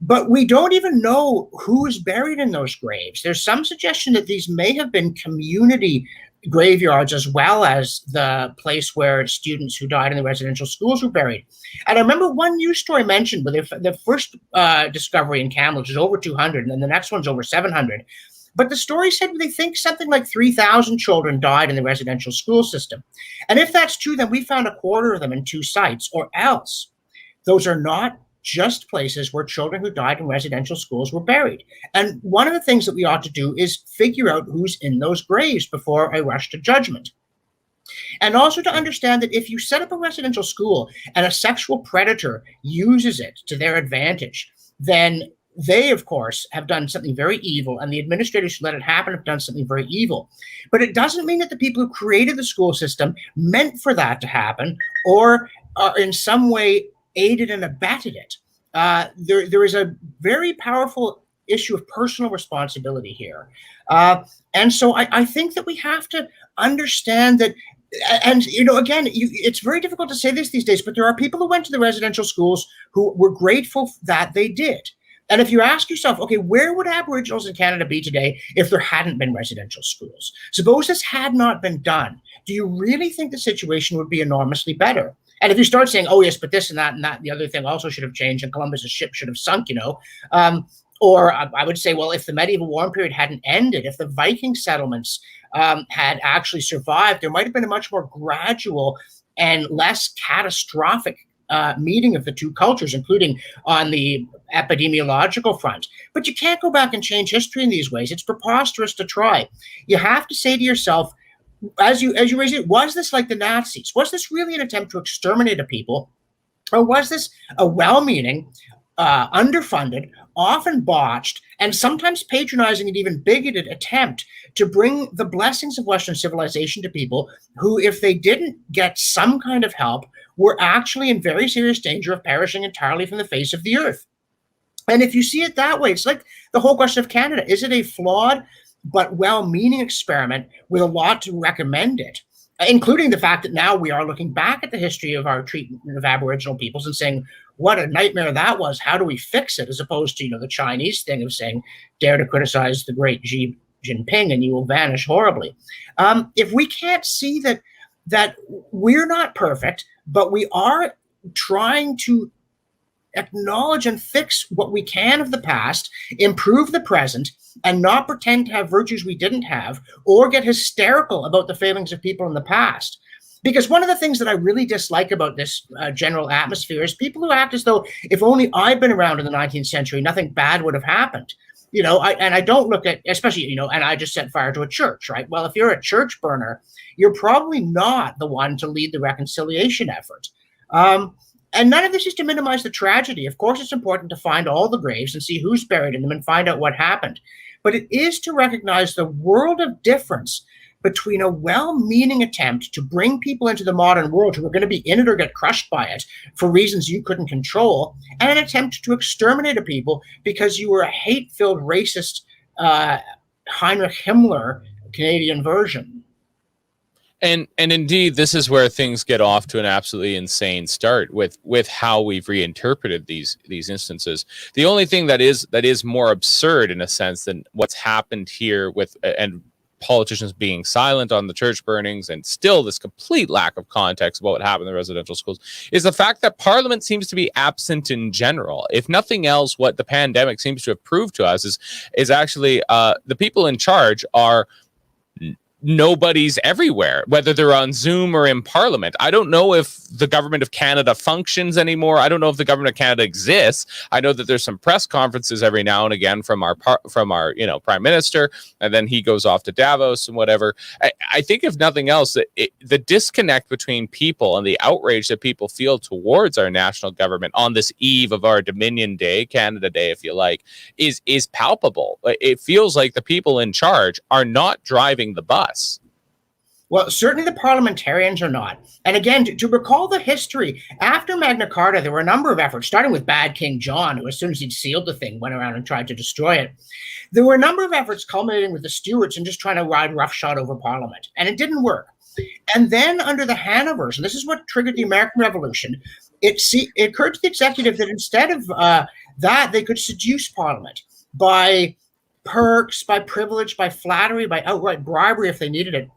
But we don't even know who is buried in those graves. There's some suggestion that these may have been community graveyards as well as the place where students who died in the residential schools were buried. And I remember one news story mentioned where the first discovery in Kamloops is over 200, and then the next one's over 700. But the story said they think something like 3,000 children died in the residential school system. And if that's true, then we found a quarter of them in 2 sites, or else those are not just places where children who died in residential schools were buried. And one of the things that we ought to do is figure out who's in those graves before I rush to judgment. And also to understand that if you set up a residential school and a sexual predator uses it to their advantage, then they, of course, have done something very evil, and the administrators who let it happen have done something very evil. But it doesn't mean that the people who created the school system meant for that to happen or in some way aided and abetted it. There is a very powerful issue of personal responsibility here. And so I think that we have to understand that, and, again, it's very difficult to say this these days, but there are people who went to the residential schools who were grateful that they did. And if you ask yourself, okay, where would Aboriginals in Canada be today if there hadn't been residential schools? Suppose this had not been done. Do you really think the situation would be enormously better? And if you start saying, oh, yes, but this and that and the other thing also should have changed, and Columbus's ship should have sunk, or I would say, well, if the medieval warm period hadn't ended, if the Viking settlements had actually survived, there might have been a much more gradual and less catastrophic meeting of the two cultures, including on the epidemiological front. But you can't go back and change history in these ways. It's preposterous to try. You have to say to yourself, as you raise it, was this like the Nazis? Was this really an attempt to exterminate a people? Or was this a well-meaning, underfunded, often botched, and sometimes patronizing and even bigoted attempt to bring the blessings of Western civilization to people who, if they didn't get some kind of help, were actually in very serious danger of perishing entirely from the face of the earth? And if you see it that way, it's like the whole question of Canada. Is it a flawed but well-meaning experiment with a lot to recommend it, including the fact that now we are looking back at the history of our treatment of Aboriginal peoples and saying, what a nightmare that was. How do we fix it? As opposed to, the Chinese thing of saying, dare to criticize the great Xi Jinping and you will vanish horribly. If we can't see that we're not perfect, but we are trying to acknowledge and fix what we can of the past, improve the present, and not pretend to have virtues we didn't have, or get hysterical about the failings of people in the past. Because one of the things that I really dislike about this general atmosphere is people who act as though if only I'd been around in the 19th century, nothing bad would have happened. I don't look at, especially, and I just set fire to a church, right? Well, if you're a church burner, you're probably not the one to lead the reconciliation effort. And none of this is to minimize the tragedy. Of course, it's important to find all the graves and see who's buried in them and find out what happened. But it is to recognize the world of difference between a well-meaning attempt to bring people into the modern world who are going to be in it or get crushed by it for reasons you couldn't control, and an attempt to exterminate a people because you were a hate-filled, racist Heinrich Himmler Canadian version. And indeed, this is where things get off to an absolutely insane start with how we've reinterpreted these instances. The only thing that is more absurd in a sense than what's happened here with and politicians being silent on the church burnings and still this complete lack of context about what happened in the residential schools is the fact that Parliament seems to be absent in general. If nothing else, what the pandemic seems to have proved to us is actually the people in charge are nobody's everywhere, whether they're on Zoom or in Parliament. I don't know if the government of Canada functions anymore. I don't know if the government of Canada exists. I know that there's some press conferences every now and again from our prime minister, and then he goes off to Davos and whatever. I think if nothing else, the disconnect between people and the outrage that people feel towards our national government on this eve of our Dominion Day, Canada Day, if you like, is palpable. It feels like the people in charge are not driving the bus. Well, certainly the parliamentarians are not. And again, to recall the history, after Magna Carta, there were a number of efforts, starting with bad King John, who as soon as he'd sealed the thing, went around and tried to destroy it. There were a number of efforts culminating with the Stuarts and just trying to ride roughshod over Parliament. And it didn't work. And then under the Hanovers, and this is what triggered the American Revolution, it occurred to the executive that instead of that, they could seduce Parliament by perks, by privilege, by flattery, by outright bribery if they needed it.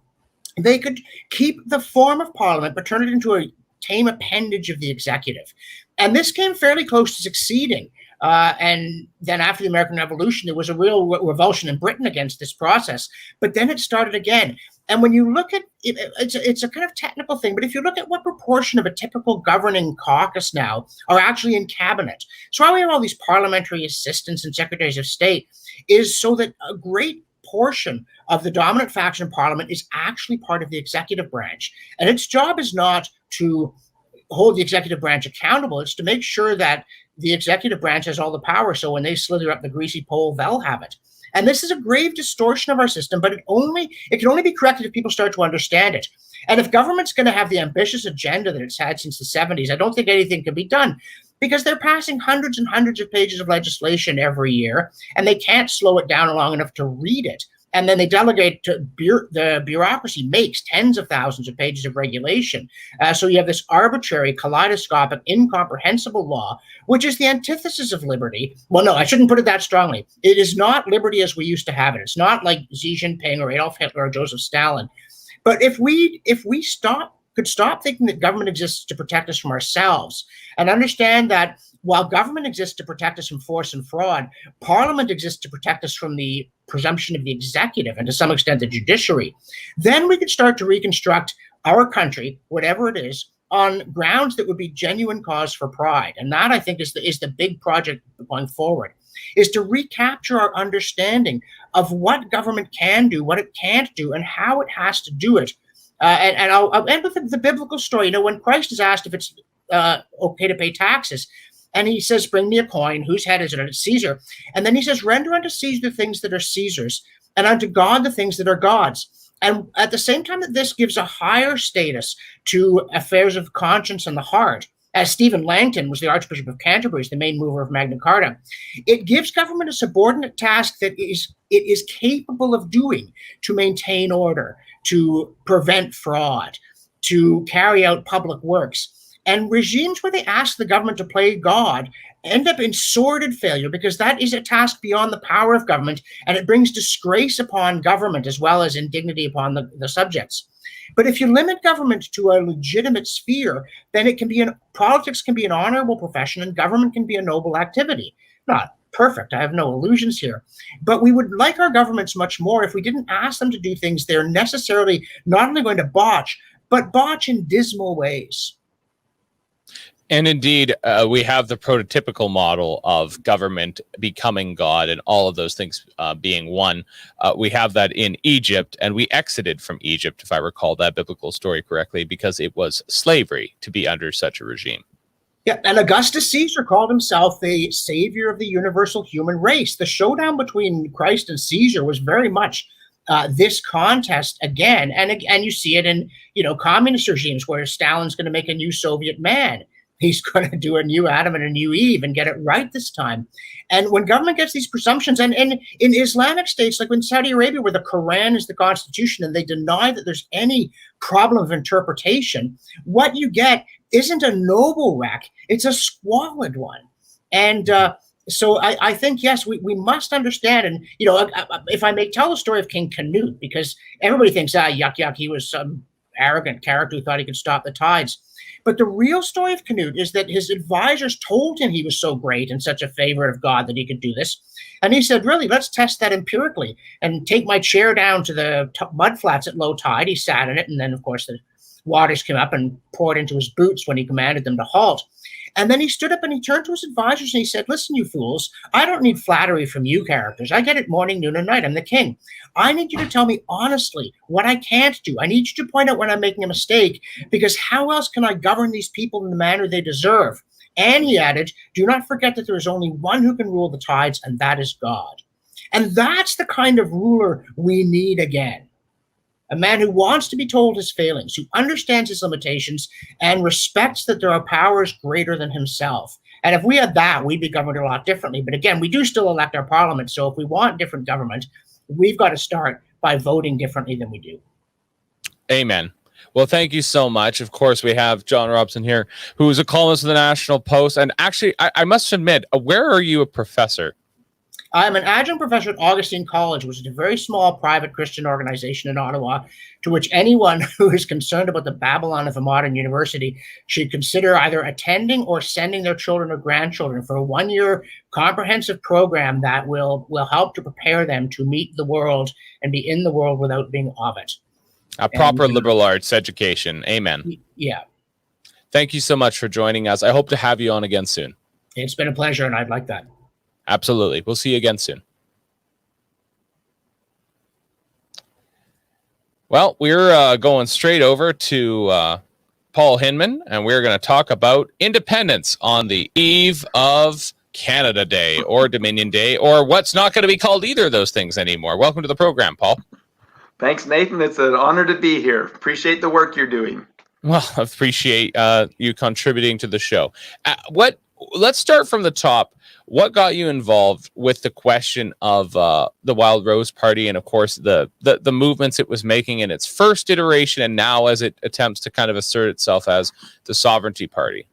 They could keep the form of Parliament, but turn it into a tame appendage of the executive. And this came fairly close to succeeding. And then after the American Revolution, there was a real revulsion in Britain against this process. But then it started again. And when you look at it, it's a kind of technical thing, but if you look at what proportion of a typical governing caucus now are actually in cabinet, so why we have all these parliamentary assistants and secretaries of state is so that a great portion of the dominant faction in Parliament is actually part of the executive branch. And its job is not to hold the executive branch accountable. It's to make sure that the executive branch has all the power. So when they slither up the greasy pole, they'll have it. And this is a grave distortion of our system, but it can only be corrected if people start to understand it. And if government's going to have the ambitious agenda that it's had since the 70s, I don't think anything can be done, because they're passing hundreds and hundreds of pages of legislation every year, and they can't slow it down long enough to read it. And then they delegate to the bureaucracy makes tens of thousands of pages of regulation. So you have this arbitrary, kaleidoscopic, incomprehensible law, which is the antithesis of liberty. Well, no, I shouldn't put it that strongly. It is not liberty as we used to have it. It's not like Xi Jinping or Adolf Hitler or Joseph Stalin. But if we could stop thinking that government exists to protect us from ourselves and understand that while government exists to protect us from force and fraud, Parliament exists to protect us from the presumption of the executive and to some extent the judiciary, then we could start to reconstruct our country, whatever it is, on grounds that would be genuine cause for pride. And that, I think, is the big project going forward, is to recapture our understanding of what government can do, what it can't do, and how it has to do it. And I'll end with the biblical story. You know, when Christ is asked if it's okay to pay taxes, and he says, bring me a coin. Whose head is it? It's Caesar. And then he says, render unto Caesar the things that are Caesar's, and unto God the things that are God's. And at the same time that this gives a higher status to affairs of conscience and the heart, as Stephen Langton was the Archbishop of Canterbury, the main mover of Magna Carta, it gives government a subordinate task that it is capable of doing to maintain order, to prevent fraud, to carry out public works. And regimes where they ask the government to play God end up in sordid failure, because that is a task beyond the power of government, and it brings disgrace upon government as well as indignity upon the subjects. But if you limit government to a legitimate sphere, then politics can be an honorable profession, and government can be a noble activity. Not perfect, I have no illusions here. But we would like our governments much more if we didn't ask them to do things they're necessarily not only going to botch, but botch in dismal ways. And indeed, we have the prototypical model of government becoming God and all of those things being one. We have that in Egypt, and we exited from Egypt, if I recall that biblical story correctly, because it was slavery to be under such a regime. Yeah, and Augustus Caesar called himself the savior of the universal human race. The showdown between Christ and Caesar was very much this contest again. And you see it in, communist regimes where Stalin's going to make a new Soviet man. He's going to do a new Adam and a new Eve and get it right this time. And when government gets these presumptions, and in Islamic states, like in Saudi Arabia, where the Quran is the constitution and they deny that there's any problem of interpretation, what you get isn't a noble wreck, it's a squalid one. And so I think, yes, we must understand. And, if I may tell the story of King Canute, because everybody thinks, yuck, he was some arrogant character who thought he could stop the tides. But the real story of Canute is that his advisors told him he was so great and such a favorite of God that he could do this. And he said, really, let's test that empirically and take my chair down to the mud flats at low tide. He sat in it. And then, of course, the waters came up and poured into his boots when he commanded them to halt. And then he stood up and he turned to his advisors and he said, listen, you fools, I don't need flattery from you characters. I get it morning, noon, and night. I'm the king. I need you to tell me honestly what I can't do. I need you to point out when I'm making a mistake, because how else can I govern these people in the manner they deserve? And he added, do not forget that there is only one who can rule the tides, and that is God. And that's the kind of ruler we need again. a man who wants to be told his failings, who understands his limitations, and respects that there are powers greater than himself. And if we had that, we'd be governed a lot differently. But again, we do still elect our parliament. So if we want different government, we've got to start by voting differently than we do. Amen. Well, thank you so much. Of course, we have John Robson here, who is a columnist of the National Post. And actually, I must admit, where are you a professor? I'm an adjunct professor at Augustine College, which is a very small private Christian organization in Ottawa, to which anyone who is concerned about the Babylon of a modern university should consider either attending or sending their children or grandchildren for a one-year comprehensive program that will help to prepare them to meet the world and be in the world without being of it. A proper liberal arts education. Amen. Yeah. Thank you so much for joining us. I hope to have you on again soon. It's been a pleasure, and I'd like that. Absolutely. We'll see you again soon. Well, we're going straight over to Paul Hinman, and we're going to talk about independence on the eve of Canada Day or Dominion Day, or what's not going to be called either of those things anymore. Welcome to the program, Paul. Thanks, Nathan. It's an honor to be here. Appreciate the work you're doing. Well, I appreciate you contributing to the show. Let's start from the top. What got you involved with the question of the Wildrose Party and, of course, the movements it was making in its first iteration and now as it attempts to kind of assert itself as the Sovereignty Party?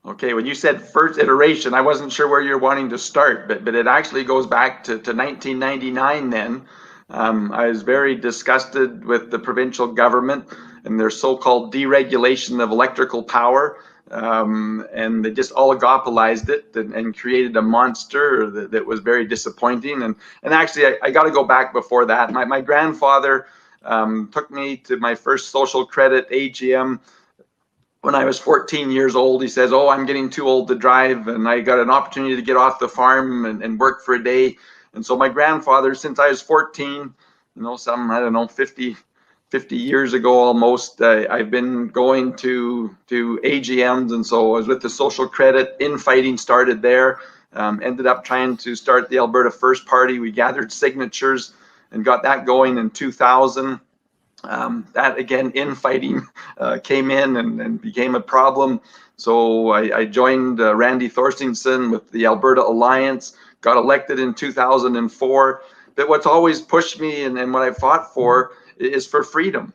Okay, when you said first iteration, I wasn't sure where you're wanting to start, but it actually goes back to 1999 then. I was very disgusted with the provincial government and their so-called deregulation of electrical power. And they just oligopolized it and created a monster that was very disappointing. And actually, I got to go back before that. My grandfather took me to my first social credit AGM when I was 14 years old. He says, "Oh, I'm getting too old to drive, and I got an opportunity to get off the farm and work for a day." And so my grandfather, since I was 14, 50 years ago almost, I've been going to AGMs, and so I was with the social credit. Infighting started there. Ended up trying to start the Alberta First Party. We gathered signatures and got that going in 2000. That again, infighting came in and became a problem. So I joined Randy Thorsteinson with the Alberta Alliance, got elected in 2004. But what's always pushed me and what I fought for is for freedom.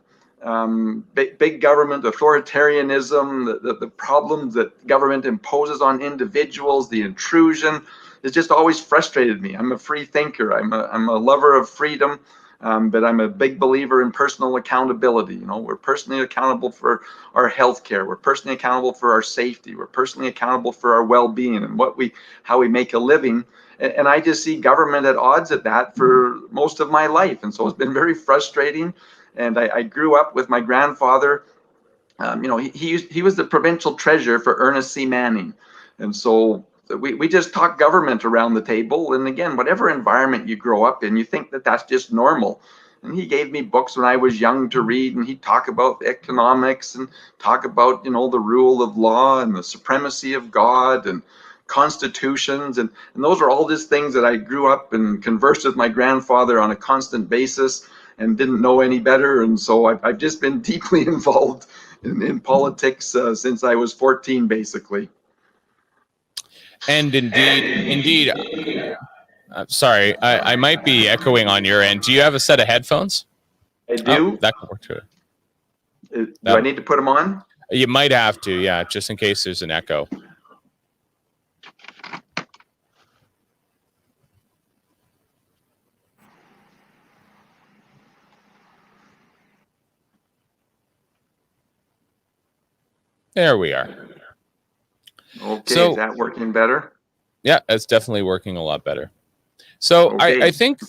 Big government, authoritarianism, the problems that government imposes on individuals, the intrusion, has just always frustrated me. I'm a free thinker. I'm a lover of freedom, but I'm a big believer in personal accountability. We're personally accountable for our health care. We're personally accountable for our safety. We're personally accountable for our well-being and how we make a living. And I just see government at odds at that for most of my life. And so it's been very frustrating. And I grew up with my grandfather. He was the provincial treasurer for Ernest C. Manning. And so we just talk government around the table. And again, whatever environment you grow up in, you think that that's just normal. And he gave me books when I was young to read, and he'd talk about economics and talk about, the rule of law and the supremacy of God and constitutions, and those are all just things that I grew up and conversed with my grandfather on a constant basis and didn't know any better. And so I've just been deeply involved in politics since I was 14, basically. And indeed, sorry, I might be echoing on your end. Do you have a set of headphones? I do. Oh, that could work too. Do I need to put them on? You might have to, yeah, just in case there's an echo. There we are. Okay, so, is that working better? Yeah, it's definitely working a lot better. So okay. I think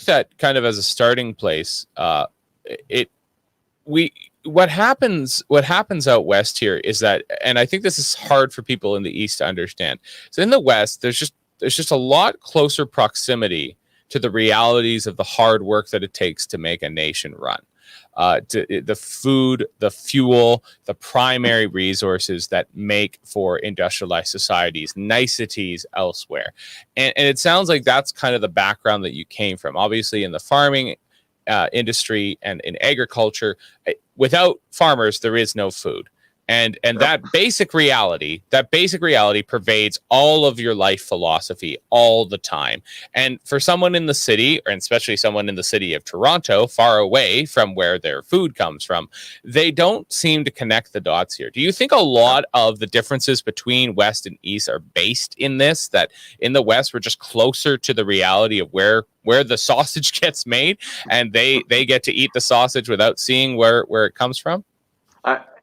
that kind of as a starting place, what happens out west here is that, and I think this is hard for people in the east to understand. So in the west, there's just a lot closer proximity to the realities of the hard work that it takes to make a nation run. The food, the fuel, the primary resources that make for industrialized societies, niceties elsewhere. And it sounds like that's kind of the background that you came from. Obviously in the farming industry and in agriculture. Without farmers, there is no food. And that basic reality pervades all of your life philosophy all the time. And for someone in the city, and especially someone in the city of Toronto, far away from where their food comes from, they don't seem to connect the dots here. Do you think a lot of the differences between West and East are based in this, that in the West, we're just closer to the reality of where the sausage gets made, and they get to eat the sausage without seeing where it comes from?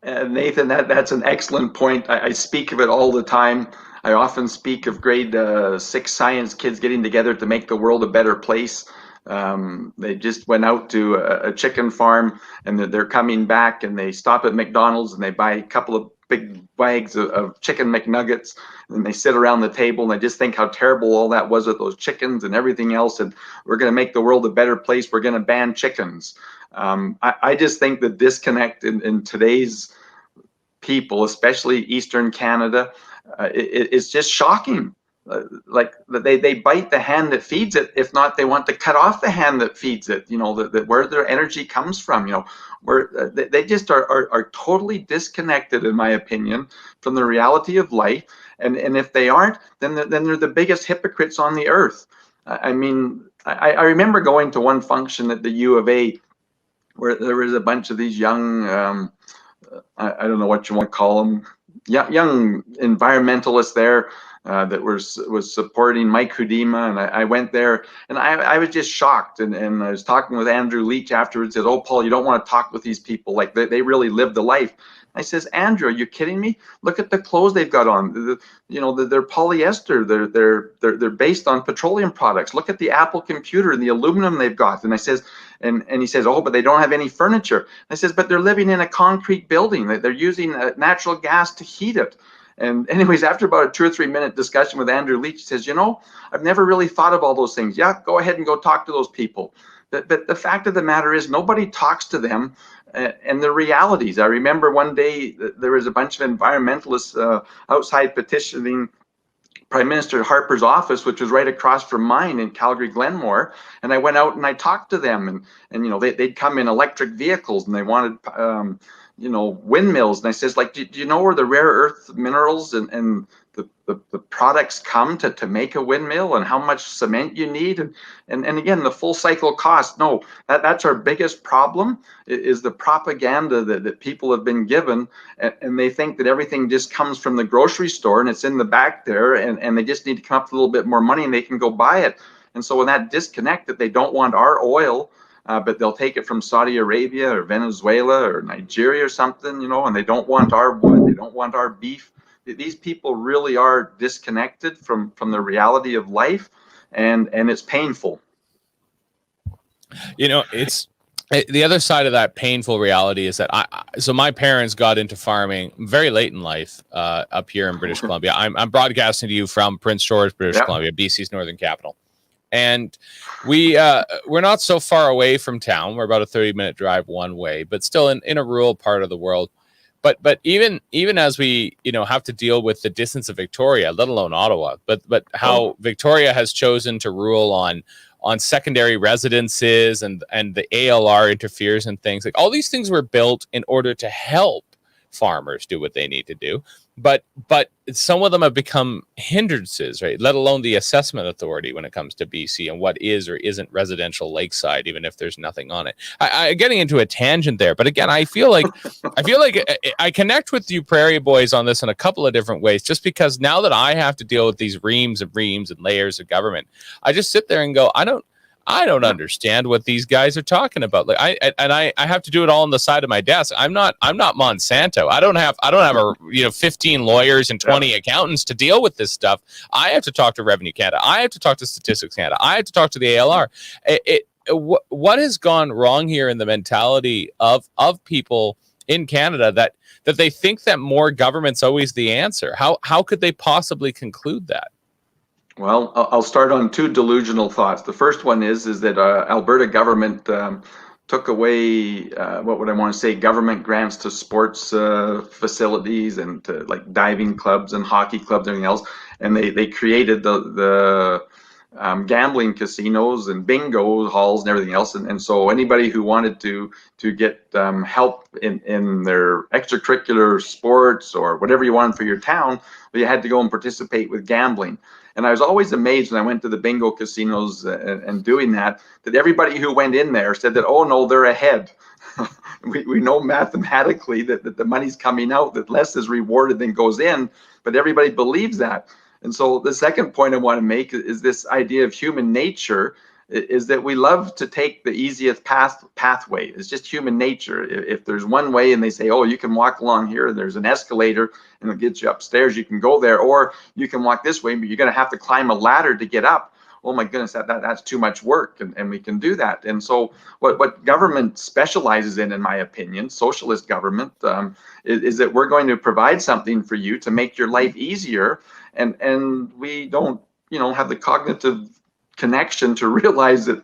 Nathan, that's an excellent point. I speak of it all the time. I often speak of grade 6 science kids getting together to make the world a better place. They just went out to a chicken farm, and they're coming back, and they stop at McDonald's and they buy a couple of big bags of chicken McNuggets, and they sit around the table and they just think how terrible all that was with those chickens and everything else, and we're going to make the world a better place. We're going to ban chickens. I just think the disconnect in today's people, especially Eastern Canada, it's just shocking. Like they bite the hand that feeds it. If not, they want to cut off the hand that feeds it. You know, where their energy comes from. You know, where they just are totally disconnected, in my opinion, from the reality of life. And if they aren't, then they're the biggest hypocrites on the earth. I mean, I remember going to one function at the U of A where there was a bunch of these young, I don't know what you want to call them, young environmentalists there that was supporting Mike Hudema, and I went there, and I was just shocked, and I was talking with Andrew Leach afterwards. Said, "Oh, Paul, you don't want to talk with these people, like they really live the life." I says, "Andrew, are you kidding me? Look at the clothes they've got on. They're polyester. They're based on petroleum products. Look at the Apple computer and the aluminum they've got." And I says, and he says, "Oh, but they don't have any furniture." I says, "But they're living in a concrete building. They're using natural gas to heat it." And anyways, after about a 2 or 3 minute discussion with Andrew Leach, he says, "I've never really thought of all those things." Yeah, go ahead and go talk to those people. But the fact of the matter is, nobody talks to them and the realities. I remember one day there was a bunch of environmentalists outside petitioning Prime Minister Harper's office, which was right across from mine in Calgary Glenmore, and I went out and I talked to them, and they'd come in electric vehicles, and they wanted windmills, and I says, like, do you know where the rare earth minerals and the products come to make a windmill, and how much cement you need, and again, the full cycle cost? No, that's our biggest problem, is the propaganda that people have been given, and they think that everything just comes from the grocery store and it's in the back there, and they just need to come up with a little bit more money and they can go buy it. And so when that disconnect, that they don't want our oil, but they'll take it from Saudi Arabia or Venezuela or Nigeria or something, and they don't want our wood, they don't want our beef. These people really are disconnected from the reality of life, and it's painful. It's the other side of that painful reality is that so my parents got into farming very late in life up here in British Columbia. I'm broadcasting to you from Prince George, British Columbia, BC's northern capital. And we're not so far away from town. We're about a 30-minute drive one way, but still in a rural part of the world. But even as we have to deal with the distance of Victoria, let alone Ottawa, but how Victoria has chosen to rule on secondary residences, and the ALR interferes in things, like all these things were built in order to help farmers do what they need to do, but some of them have become hindrances, right? Let alone the assessment authority when it comes to BC and what is or isn't residential lakeside, even if there's nothing on it. I'm getting into a tangent there, but again, I feel like I connect with you Prairie Boys on this in a couple of different ways, just because now that I have to deal with these reams and layers of government, I just sit there and go, I don't understand what these guys are talking about. Like I have to do it all on the side of my desk. I'm not Monsanto. I don't have a 15 lawyers and 20 accountants to deal with this stuff. I have to talk to Revenue Canada. I have to talk to Statistics Canada. I have to talk to the ALR. What has gone wrong here in the mentality of people in Canada that they think that more government's always the answer? How could they possibly conclude that? Well, I'll start on two delusional thoughts. The first one is that Alberta government took away, what would I want to say, government grants to sports facilities and to like diving clubs and hockey clubs and everything else, and they created the gambling casinos and bingo halls and everything else. And so anybody who wanted to get help in their extracurricular sports or whatever you wanted for your town, you had to go and participate with gambling. And I was always amazed when I went to the bingo casinos and doing that everybody who went in there said that, oh no, they're ahead. we know mathematically that the money's coming out, that less is rewarded than goes in, but everybody believes that. And so the second point I want to make is this idea of human nature, is that we love to take the easiest pathway. It's just human nature. If there's one way and they say, oh, you can walk along here, there's an escalator and it gets you upstairs, you can go there, or you can walk this way, but you're going to have to climb a ladder to get up. Oh my goodness, that's too much work, and we can do that. And so what government specializes in my opinion, socialist government, is that we're going to provide something for you to make your life easier, and we don't, have the cognitive connection to realize that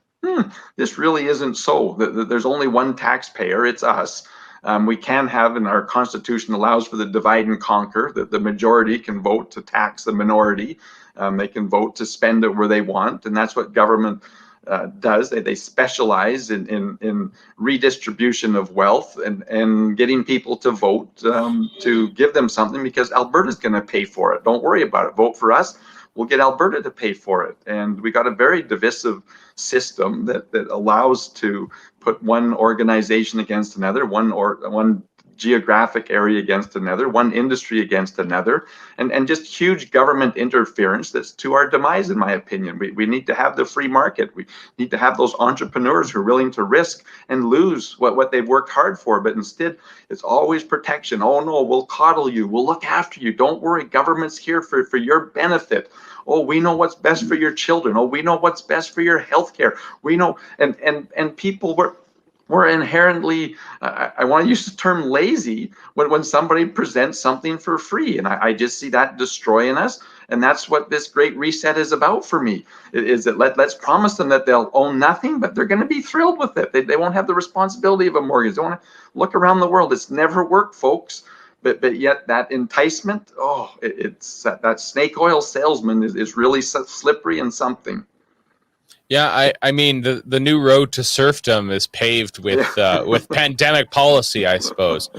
this really isn't so. That there's only one taxpayer, it's us. We can have, and our Constitution allows for the divide and conquer, that the majority can vote to tax the minority. They can vote to spend it where they want, and that's what government does. They specialize in redistribution of wealth and getting people to vote to give them something, because Alberta's going to pay for it. Don't worry about it. Vote for us. We'll get Alberta to pay for it. And we got a very divisive system that allows to put one organization against another, one geographic area against another, one industry against another, and just huge government interference that's to our demise, in my opinion. We need to have the free market. We need to have those entrepreneurs who are willing to risk and lose what they've worked hard for, but instead it's always protection. Oh no, we'll coddle you, we'll look after you, don't worry, government's here for your benefit. Oh, we know what's best for your children. Oh, we know what's best for your health care. We know, and people we're inherently, I want to use the term lazy, when somebody presents something for free. And I just see that destroying us. And that's what this great reset is about for me, is that let's promise them that they'll own nothing, but they're going to be thrilled with it. They won't have the responsibility of a mortgage. They want to look around the world. It's never worked, folks. But yet that enticement, it's that snake oil salesman is really slippery and something. Yeah, I mean the new road to serfdom is paved with pandemic policy, I suppose.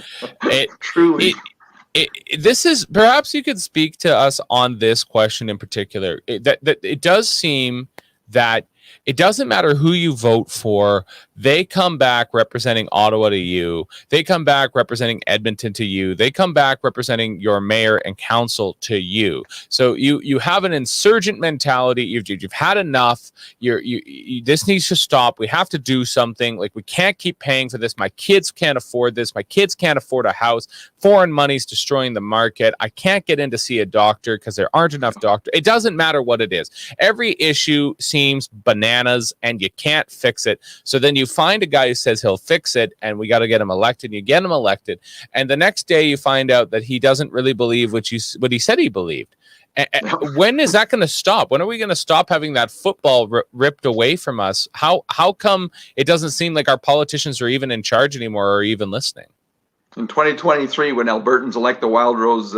Truly. This is, perhaps you could speak to us on this question in particular. That it does seem that it doesn't matter who you vote for. They come back representing Ottawa to you. They come back representing Edmonton to you. They come back representing your mayor and council to you. So you have an insurgent mentality. You've had enough. This needs to stop. We have to do something. Like, we can't keep paying for this. My kids can't afford this. My kids can't afford a house. Foreign money's destroying the market. I can't get in to see a doctor because there aren't enough doctors. It doesn't matter what it is. Every issue seems bananas and you can't fix it. So then you find a guy who says he'll fix it and we got to get him elected. You get him elected. And the next day you find out that he doesn't really believe what he said he believed. When is that going to stop? When are we going to stop having that football ripped away from us? How come it doesn't seem like our politicians are even in charge anymore or even listening? In 2023, when Albertans elect the Wildrose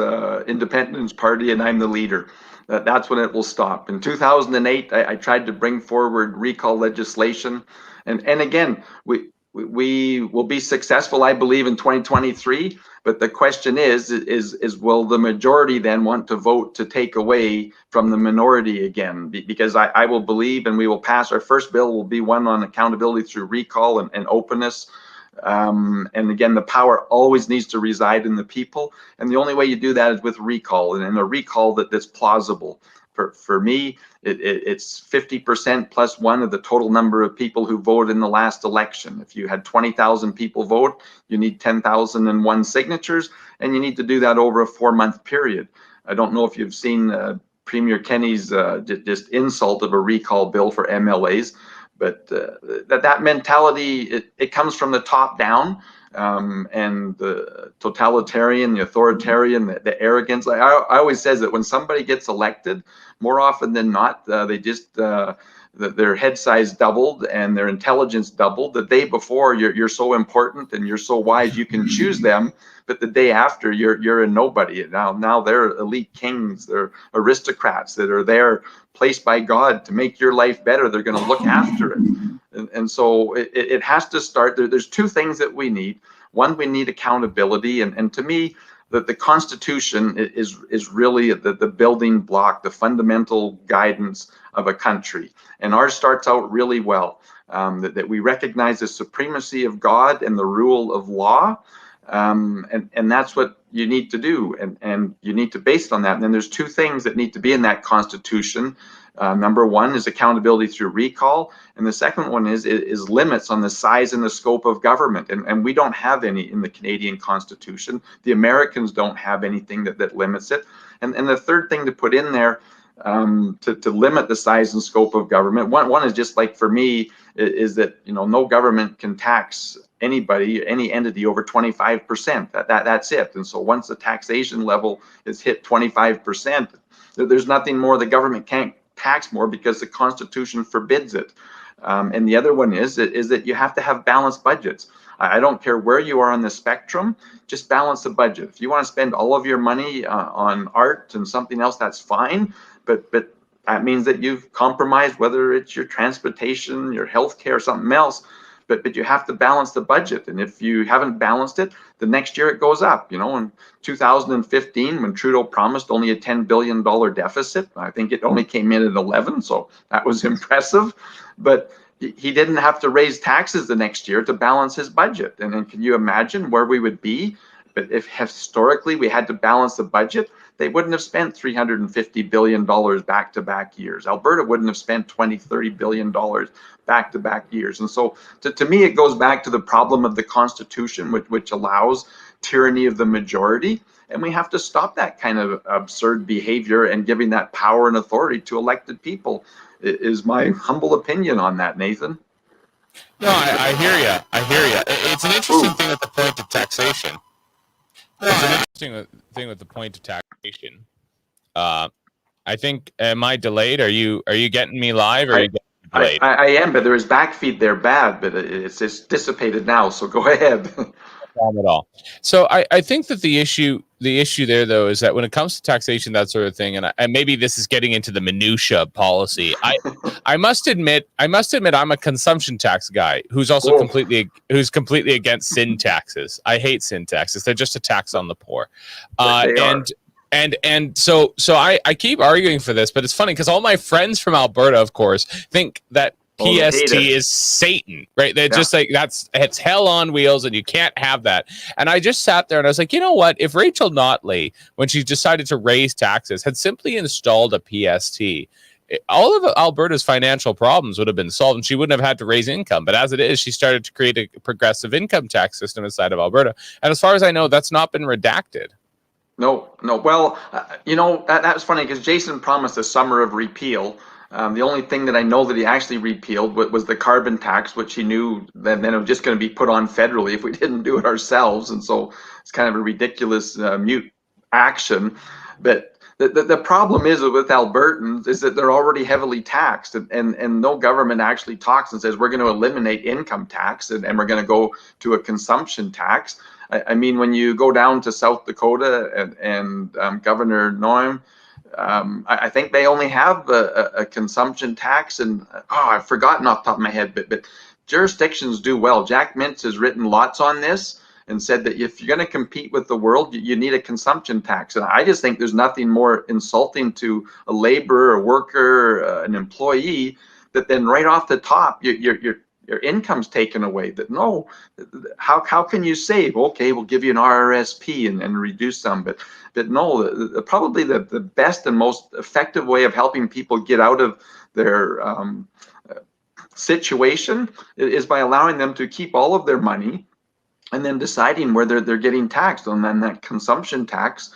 Independence Party and I'm the leader, that's when it will stop. In 2008, I tried to bring forward recall legislation. And again, we will be successful, I believe, in 2023. But the question is will the majority then want to vote to take away from the minority again? Because I will believe, and we will pass, our first bill will be one on accountability through recall and openness. And again, the power always needs to reside in the people. And the only way you do that is with recall, and a recall that's plausible. For me, it's 50% plus one of the total number of people who voted in the last election. If you had 20,000 people vote, you need 10,001 signatures, and you need to do that over a 4-month period. I don't know if you've seen Premier Kenney's just insult of a recall bill for MLAs, but that mentality, it comes from the top down. And the totalitarian, the authoritarian, the arrogance. I always says that when somebody gets elected, more often than not, they just that their head size doubled and their intelligence doubled. The day before, you're so important and you're so wise, you can choose them. But the day after, you're a nobody. Now they're elite kings. They're aristocrats that are there, placed by God to make your life better. They're going to look after it. And so it has to start. There's two things that we need. One, we need accountability. And to me, the Constitution is really the building block, the fundamental guidance of a country. And ours starts out really well, that we recognize the supremacy of God and the rule of law. And that's what you need to do. And you need to base it on that. And then there's two things that need to be in that Constitution. Number one is accountability through recall, and the second one is limits on the size and the scope of government. And we don't have any in the Canadian Constitution. The Americans don't have anything that limits it. And the third thing to put in there to limit the size and scope of government, one is just like for me, is that no government can tax anybody, any entity over 25%. That's it. And so once the taxation level is hit 25%, there's nothing more the government can't tax more because the Constitution forbids it. And the other one is that you have to have balanced budgets. I don't care where you are on the spectrum, just balance the budget. If you want to spend all of your money on art and something else, that's fine. But that means that you've compromised, whether it's your transportation, your healthcare, or something else. But you have to balance the budget. And if you haven't balanced it, the next year it goes up. In 2015, when Trudeau promised only a $10 billion deficit, I think it only came in at 11, so that was impressive. But he didn't have to raise taxes the next year to balance his budget. And then can you imagine where we would be? But if historically we had to balance the budget, they wouldn't have spent $350 billion back-to-back years. Alberta wouldn't have spent $20-30 billion back-to-back years. And so to me, it goes back to the problem of the Constitution, which allows tyranny of the majority. And we have to stop that kind of absurd behavior and giving that power and authority to elected people, is my humble opinion on that, Nathan. No, I hear you. I hear you. It's an interesting thing at the point of taxation. It's an interesting thing with the point of taxation. I think, am I delayed? Are you getting me live, or are you getting delayed? I am, but there is backfeed there bad, but it's just dissipated now. So go ahead. No problem at all. So I think that the issue there, though, is that when it comes to taxation, that sort of thing, and maybe this is getting into the minutia of policy. I must admit I'm a consumption tax guy who's also completely against sin taxes. I hate sin taxes. They're just a tax on the poor. And so I keep arguing for this, but it's funny because all my friends from Alberta, of course, think that PST is Satan, right? They're just like, it's hell on wheels and you can't have that. And I just sat there and I was like, you know what? If Rachel Notley, when she decided to raise taxes, had simply installed a PST, all of Alberta's financial problems would have been solved and she wouldn't have had to raise income. But as it is, she started to create a progressive income tax system inside of Alberta. And as far as I know, that's not been redacted. No. Well, that was funny because Jason promised a summer of repeal. The only thing that I know that he actually repealed was the carbon tax, which he knew that then it was just going to be put on federally if we didn't do it ourselves. And so it's kind of a ridiculous mute action. But the problem is with Albertans is that they're already heavily taxed, and no government actually talks and says we're going to eliminate income tax and we're going to go to a consumption tax. I mean, when you go down to South Dakota and Governor Noem, I think they only have a consumption tax, and I've forgotten off the top of my head, but jurisdictions do well. Jack Mintz has written lots on this and said that if you're going to compete with the world, you need a consumption tax. And I just think there's nothing more insulting to a laborer, a worker, an employee, that then right off the top, your income's taken away. That no, how can you save? Okay, we'll give you an RRSP and reduce some, but no, probably the best and most effective way of helping people get out of their situation is by allowing them to keep all of their money and then deciding where they're getting taxed. And then that consumption tax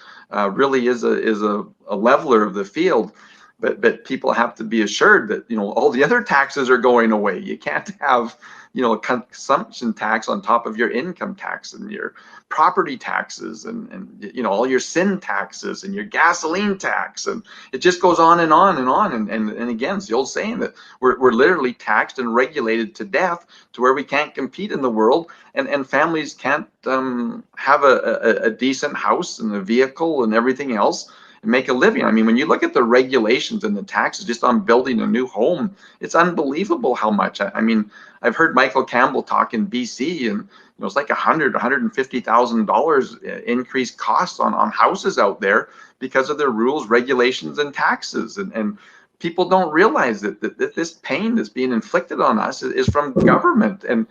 really is a leveler of the field. but people have to be assured that, all the other taxes are going away. You can't have, a consumption tax on top of your income tax and your property taxes and all your sin taxes and your gasoline tax, and it just goes on and on and on. And again, it's the old saying that we're literally taxed and regulated to death to where we can't compete in the world, and families can't have a decent house and a vehicle and everything else and make a living. I mean, when you look at the regulations and the taxes just on building a new home, it's unbelievable how much. I mean, I've heard Michael Campbell talk in BC, and it's like $150,000 increased costs on houses out there because of their rules, regulations, and taxes. And people don't realize that this pain that's being inflicted on us is from government and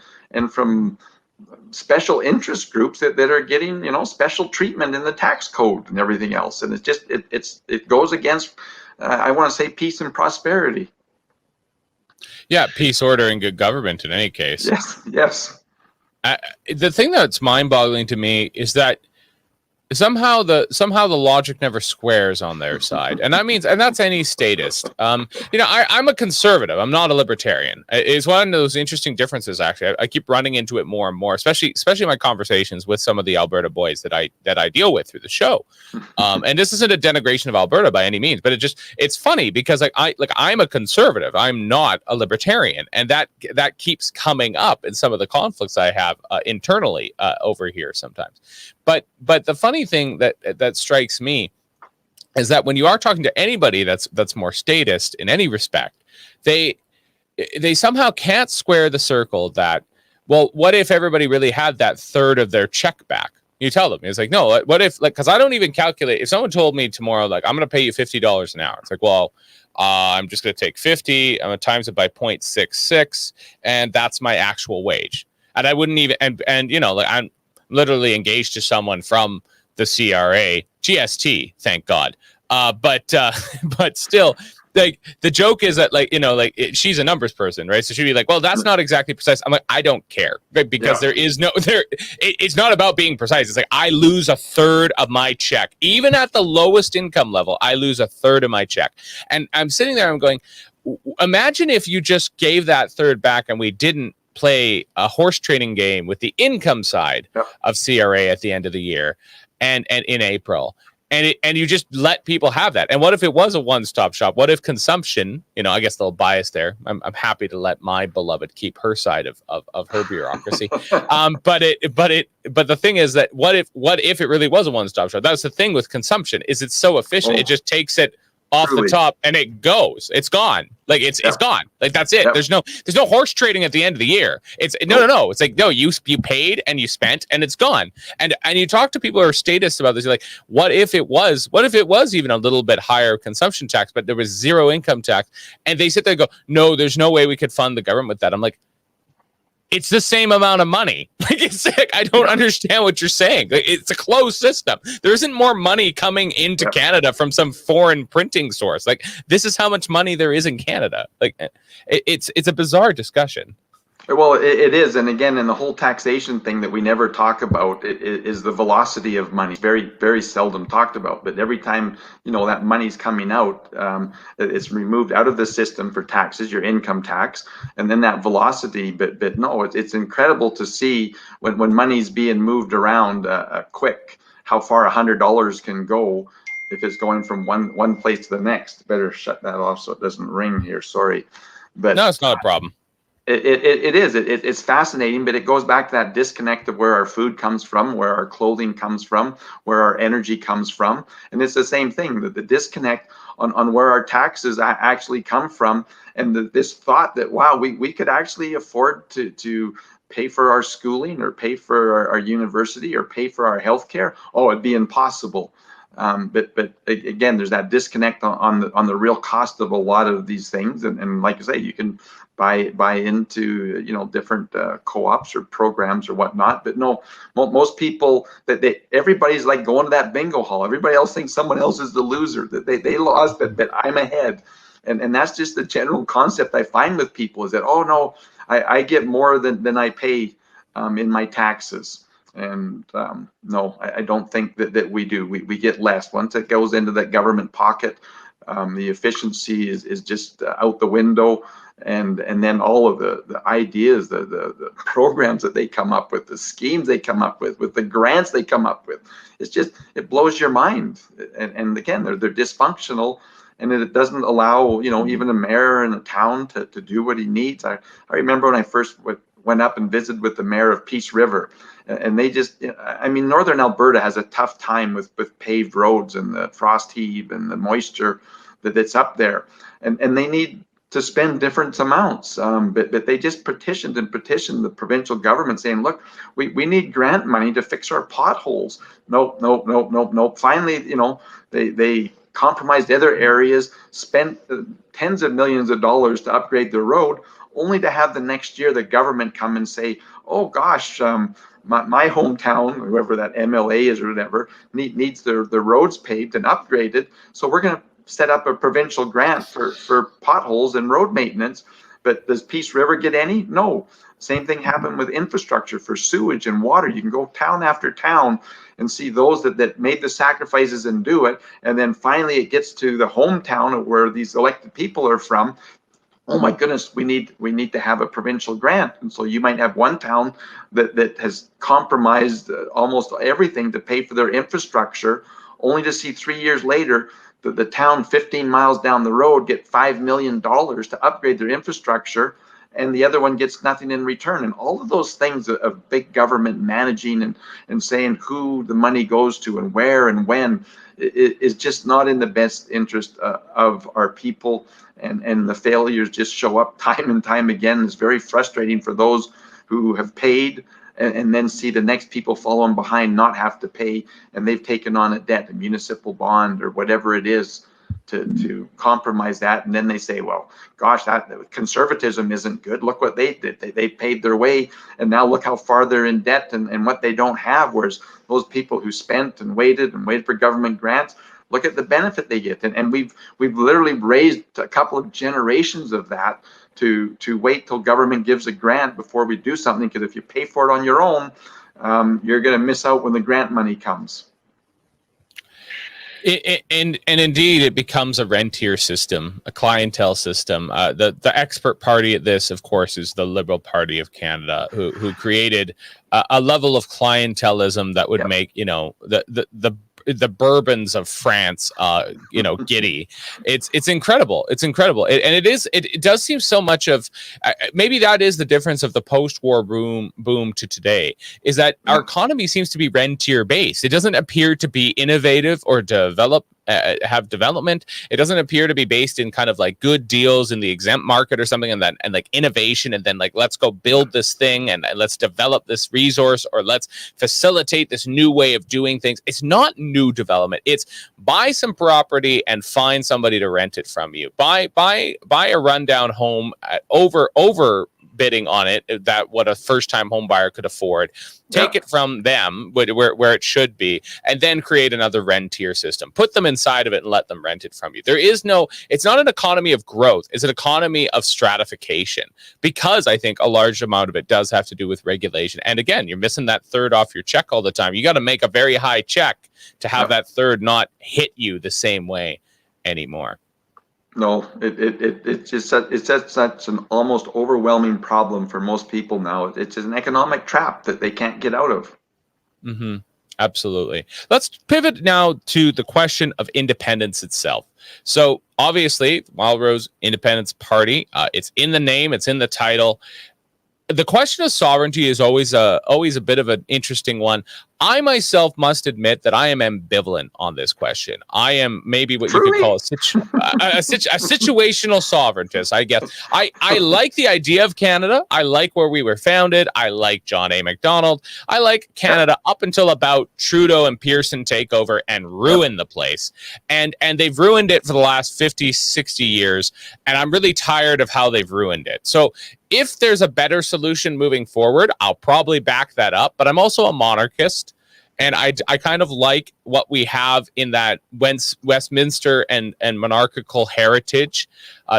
from special interest groups that are getting special treatment in the tax code and everything else. And it goes against I want to say peace and prosperity. Yeah, peace, order, and good government in any case. Yes. The thing that's mind-boggling to me is that somehow the logic never squares on their side, and that's any statist. I'm a conservative. I'm not a libertarian. It's one of those interesting differences. Actually, I keep running into it more and more, especially in my conversations with some of the Alberta boys that I deal with through the show. And this isn't a denigration of Alberta by any means, but it's funny because I'm a conservative. I'm not a libertarian, and that keeps coming up in some of the conflicts I have internally over here sometimes. But the funny thing that strikes me is that when you are talking to anybody that's more statist in any respect, they somehow can't square the circle that, well, what if everybody really had that third of their check back? You tell them, it's like, no, what if, because I don't even calculate. If someone told me tomorrow, I'm going to pay you $50 an hour, it's like, well, I'm just going to take 50, I'm going to times it by 0.66, and that's my actual wage. And I wouldn't even, and I'm literally engaged to someone from the CRA, GST, thank God. But still, the joke is that she's a numbers person, right? So she'd be like, well, that's not exactly precise. I'm like, I don't care, right? Because it's not about being precise. It's like, I lose a third of my check. Even at the lowest income level, I lose a third of my check. And I'm sitting there, I'm going, imagine if you just gave that third back and we didn't play a horse trading game with the income side of CRA at the end of the year and in April. And you just let people have that. And what if it was a one-stop shop? What if consumption, I guess they'll bias there. I'm happy to let my beloved keep her side of her bureaucracy. But the thing is that what if it really was a one-stop shop? That's the thing with consumption, is it's so efficient. It just takes it off the top and it goes. It's gone. It's gone. That's it. There's no horse trading at the end of the year. It's no. It's like, no, you paid and you spent and it's gone. And you talk to people who are statists about this. You're like, what if it was even a little bit higher consumption tax, but there was zero income tax? And they sit there and go, no, there's no way we could fund the government with that. I'm like, it's the same amount of money. I don't understand what you're saying. It's a closed system. There isn't more money coming into Canada from some foreign printing source. This is how much money there is in Canada. It's a bizarre discussion. Well, it is. And again, in the whole taxation thing that we never talk about is the velocity of money. Very, very seldom talked about. But every time, that money's coming out, it's removed out of the system for taxes, your income tax, and then that velocity. But no, it's incredible to see when money's being moved around quick, how far $100 can go if it's going from one place to the next. Better shut that off so it doesn't ring here. Sorry. But no, it's not a problem. It is. It's fascinating, but it goes back to that disconnect of where our food comes from, where our clothing comes from, where our energy comes from. And it's the same thing, the disconnect on where our taxes actually come from. And this thought that, wow, we could actually afford to pay for our schooling or pay for our university or pay for our healthcare. Oh, it'd be impossible. But again, there's that disconnect on the real cost of a lot of these things. And like I say, you can buy into different co-ops or programs or whatnot. But no, most people everybody's like going to that bingo hall. Everybody else thinks someone else is the loser, that they lost, but I'm ahead. And that's just the general concept I find with people, is that, oh no, I get more than I pay in my taxes. And no, I don't think that we do. We get less. Once it goes into that government pocket, The efficiency is just out the window. And then all of the ideas, the programs that they come up with, the schemes they come up with the grants they come up with, it blows your mind. And again, they're dysfunctional, and it doesn't allow, even a mayor in a town to do what he needs. I remember when I first went up and visited with the mayor of Peace River, and they northern Alberta has a tough time with paved roads and the frost heave and the moisture that's up there, and they need to spend different amounts, but they just petitioned the provincial government saying, look, we need grant money to fix our potholes. Nope. Finally, they compromised other areas, spent tens of millions of dollars to upgrade the road, only to have the next year the government come and say, oh gosh, my hometown, whoever that MLA is or whatever, needs the roads paved and upgraded, so we're going to set up a provincial grant for potholes and road maintenance. But does Peace River get any? No. Same thing happened with infrastructure for sewage and water. You can go town after town and see those that made the sacrifices and do it. And then finally it gets to the hometown of where these elected people are from. Oh my goodness, we need to have a provincial grant. And so you might have one town that has compromised almost everything to pay for their infrastructure, only to see 3 years later the town 15 miles down the road get $5 million to upgrade their infrastructure, and the other one gets nothing in return. And all of those things of big government managing and saying who the money goes to and where and when is just not in the best interest of our people. And the failures just show up time and time again. It's very frustrating for those who have paid and then see the next people following behind not have to pay, and they've taken on a debt, a municipal bond or whatever it is to compromise that. And then they say, well, gosh, that conservatism isn't good. Look what they did. They paid their way, and now look how far they're in debt and what they don't have. Whereas those people who spent and waited for government grants, look at the benefit they get. And we've literally raised a couple of generations of that to wait till government gives a grant before we do something, because if you pay for it on your own, you're going to miss out when the grant money comes. And indeed, it becomes a rentier system, a clientele system. The expert party at this, of course, is the Liberal Party of Canada, who created a level of clientelism that would make the Bourbons of France, giddy. It's incredible. It's incredible. It does seem so much of, maybe that is the difference of the post-war boom to today, is that our economy seems to be rentier based. It doesn't appear to be innovative or have development. It doesn't appear to be based in kind of like good deals in the exempt market or something, and like innovation, and then like let's go build this thing and let's develop this resource, or let's facilitate this new way of doing things. It's not new development. It's buy some property and find somebody to rent it from you. Buy a rundown home at over bidding on it that what a first-time home buyer could afford, take it from them where it should be, and then create another rentier system, put them inside of it and let them rent it from you. It's not an economy of growth, it's an economy of stratification, because I think a large amount of it does have to do with regulation. And again, you're missing that third off your check all the time. You got to make a very high check to have that third not hit you the same way anymore. No, it's just such an almost overwhelming problem for most people now. It's an economic trap that they can't get out of. Mm-hmm. Absolutely. Let's pivot now to the question of independence itself. So obviously, Wildrose Independence Party, it's in the name, it's in the title. The question of sovereignty is always a bit of an interesting one. I myself must admit that I am ambivalent on this question. I am maybe what you could call a situational sovereigntist, I guess. I like the idea of Canada. I like where we were founded. I like John A. Macdonald. I like Canada up until about Trudeau and Pearson take over and ruin the place. And they've ruined it for the last 50, 60 years. And I'm really tired of how they've ruined it. So if there's a better solution moving forward, I'll probably back that up. But I'm also a monarchist. And I kind of like what we have in that Westminster and monarchical heritage,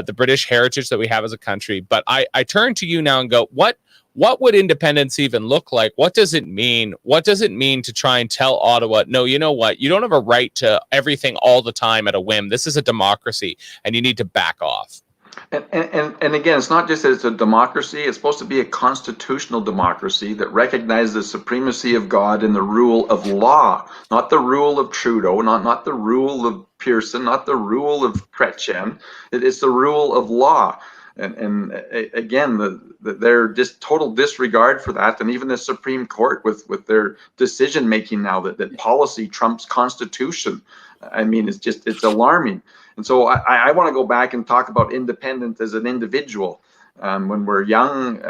the British heritage that we have as a country. But I turn to you now and go, what what would independence even look like? What does it mean? What does it mean to try and tell Ottawa, no, you know what? You don't have a right to everything all the time at a whim. This is a democracy, and you need to back off. And again, it's not just that it's a democracy, it's supposed to be a constitutional democracy that recognizes the supremacy of God and the rule of law, not the rule of Trudeau, not the rule of Pearson, not the rule of Chrétien. It's the rule of law. And again, their just total disregard for that, and even the Supreme Court with their decision making now that policy trumps constitution. I mean, it's alarming. And so I want to go back and talk about independence as an individual. When we're young,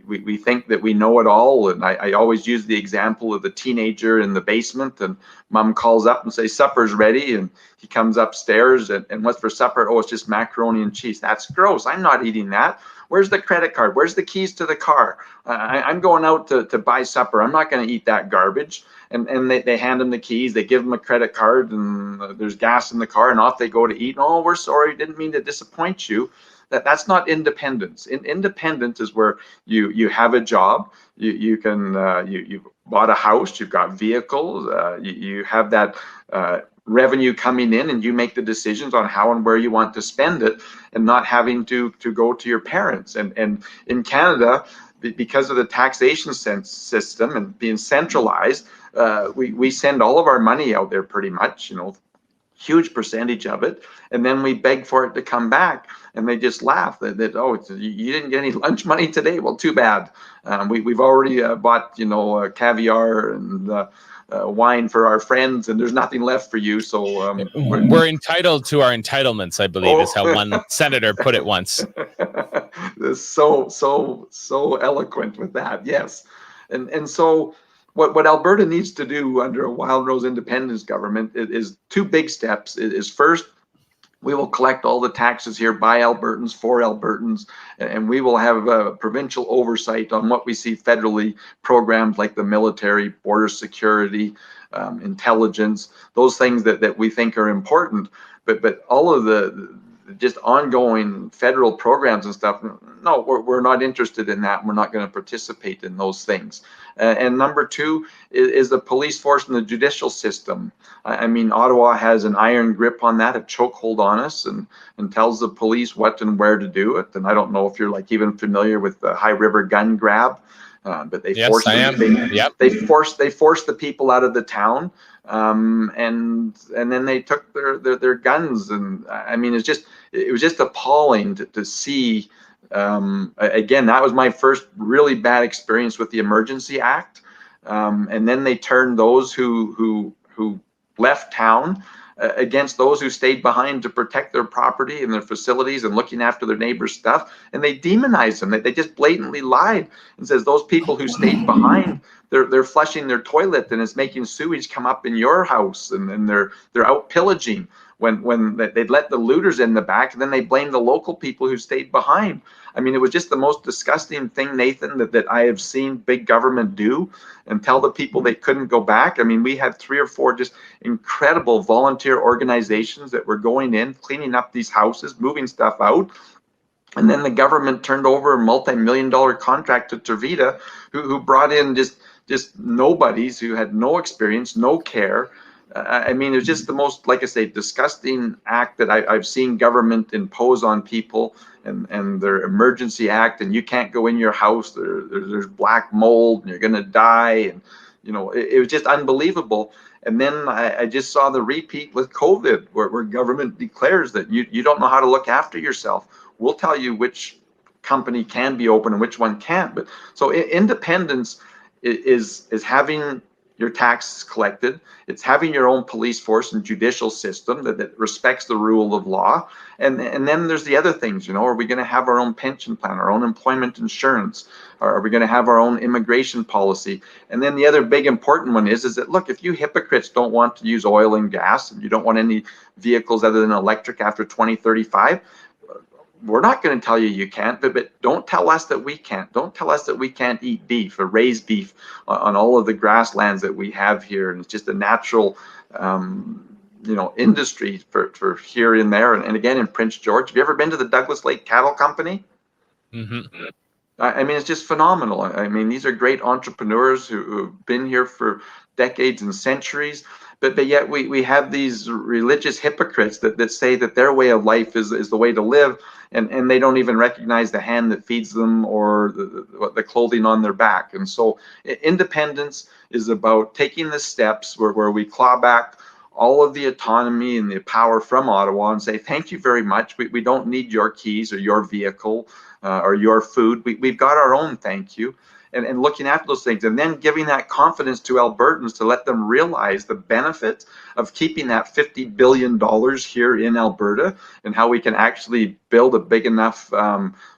we think that we know it all. And I always use the example of the teenager in the basement, and mom calls up and says, supper's ready. And he comes upstairs and what's for supper? Oh, it's just macaroni and cheese. That's gross. I'm not eating that. Where's the credit card? Where's the keys to the car? I'm going out to buy supper. I'm not going to eat that garbage. And they hand him the keys. They give him a credit card, and there's gas in the car, and off they go to eat. Oh, we're sorry. Didn't mean to disappoint you. That's not independence. Independence is where you have a job. You bought a house. You've got vehicles. You have that revenue coming in, and you make the decisions on how and where you want to spend it, and not having to go to your parents. And in Canada, because of the taxation system and being centralized, we send all of our money out there pretty much, huge percentage of it, and then we beg for it to come back, and they just laugh that oh, you didn't get any lunch money today. Well, too bad. We've already bought caviar and wine for our friends, and there's nothing left for you. So we're entitled to our entitlements, I believe, is how one senator put it once. so eloquent with that. Yes, and so what Alberta needs to do under a Wildrose independence government is two big steps. Is first, we will collect all the taxes here by Albertans for Albertans, and we will have provincial oversight on what we see federally, programs like the military, border security, intelligence, those things that we think are important. But all of the just ongoing federal programs and stuff, no, we're not interested in that. We're not going to participate in those things. And number two is the police force and the judicial system. I mean, Ottawa has an iron grip on that, a chokehold on us, and tells the police what and where to do it. And I don't know if you're even familiar with the High River gun grab, but they force they force the people out of the town, and then they took their guns. And I mean, it was just appalling to see. Again, that was my first really bad experience with the Emergency Act, and then they turned those who left town against those who stayed behind to protect their property and their facilities and looking after their neighbors' stuff, and they demonized them. They just blatantly lied and says those people who stayed behind, they're flushing their toilet and it's making sewage come up in your house, and they're out pillaging. When they'd let the looters in the back, and then they blamed the local people who stayed behind. I mean, it was just the most disgusting thing, Nathan, that I have seen big government do, and tell the people they couldn't go back. I mean, we had 3 or 4 just incredible volunteer organizations that were going in, cleaning up these houses, moving stuff out. And then the government turned over a multi-million-dollar contract to Tervita, who brought in just nobodies who had no experience, no care. I mean, it's just the most, like I say, disgusting act that I've seen government impose on people, and their Emergency Act, and you can't go in your house, there's black mold and you're going to die. And, it was just unbelievable. And then I just saw the repeat with COVID, where government declares that you don't know how to look after yourself. We'll tell you which company can be open and which one can't. But so independence is having your taxes collected. It's having your own police force and judicial system that respects the rule of law. And then there's the other things, are we going to have our own pension plan, our own employment insurance? Are we going to have our own immigration policy? And then the other big important one is that, look, if you hypocrites don't want to use oil and gas, and you don't want any vehicles other than electric after 2035, we're not going to tell you can't, but don't tell us that we can't. Don't tell us that we can't eat beef or raise beef on all of the grasslands that we have here. And it's just a natural, industry for here and there. And again, in Prince George, have you ever been to the Douglas Lake Cattle Company? Mm-hmm. I mean, it's just phenomenal. I mean, these are great entrepreneurs who've been here for decades and centuries, but yet we have these religious hypocrites that say that their way of life is the way to live, and they don't even recognize the hand that feeds them or the clothing on their back. And so independence is about taking the steps where we claw back all of the autonomy and the power from Ottawa and say, thank you very much. We don't need your keys or your vehicle or your food. We've got our own, thank you. And looking after those things, and then giving that confidence to Albertans to let them realize the benefit of keeping that $50 billion here in Alberta, and how we can actually build a big enough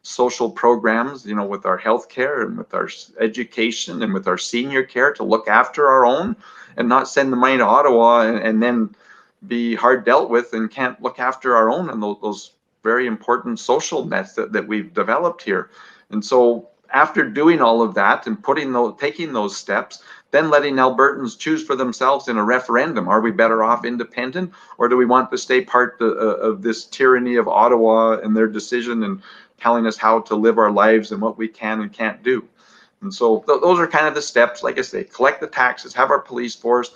social programs, you know, with our healthcare and with our education and with our senior care to look after our own, and not send the money to Ottawa and then be hard dealt with and can't look after our own and those very important social nets that we've developed here. And so after doing all of that and taking those steps, then letting Albertans choose for themselves in a referendum, are we better off independent, or do we want to stay part of this tyranny of Ottawa and their decision and telling us how to live our lives and what we can and can't do? And so those are kind of the steps. Like I say, collect the taxes, have our police force,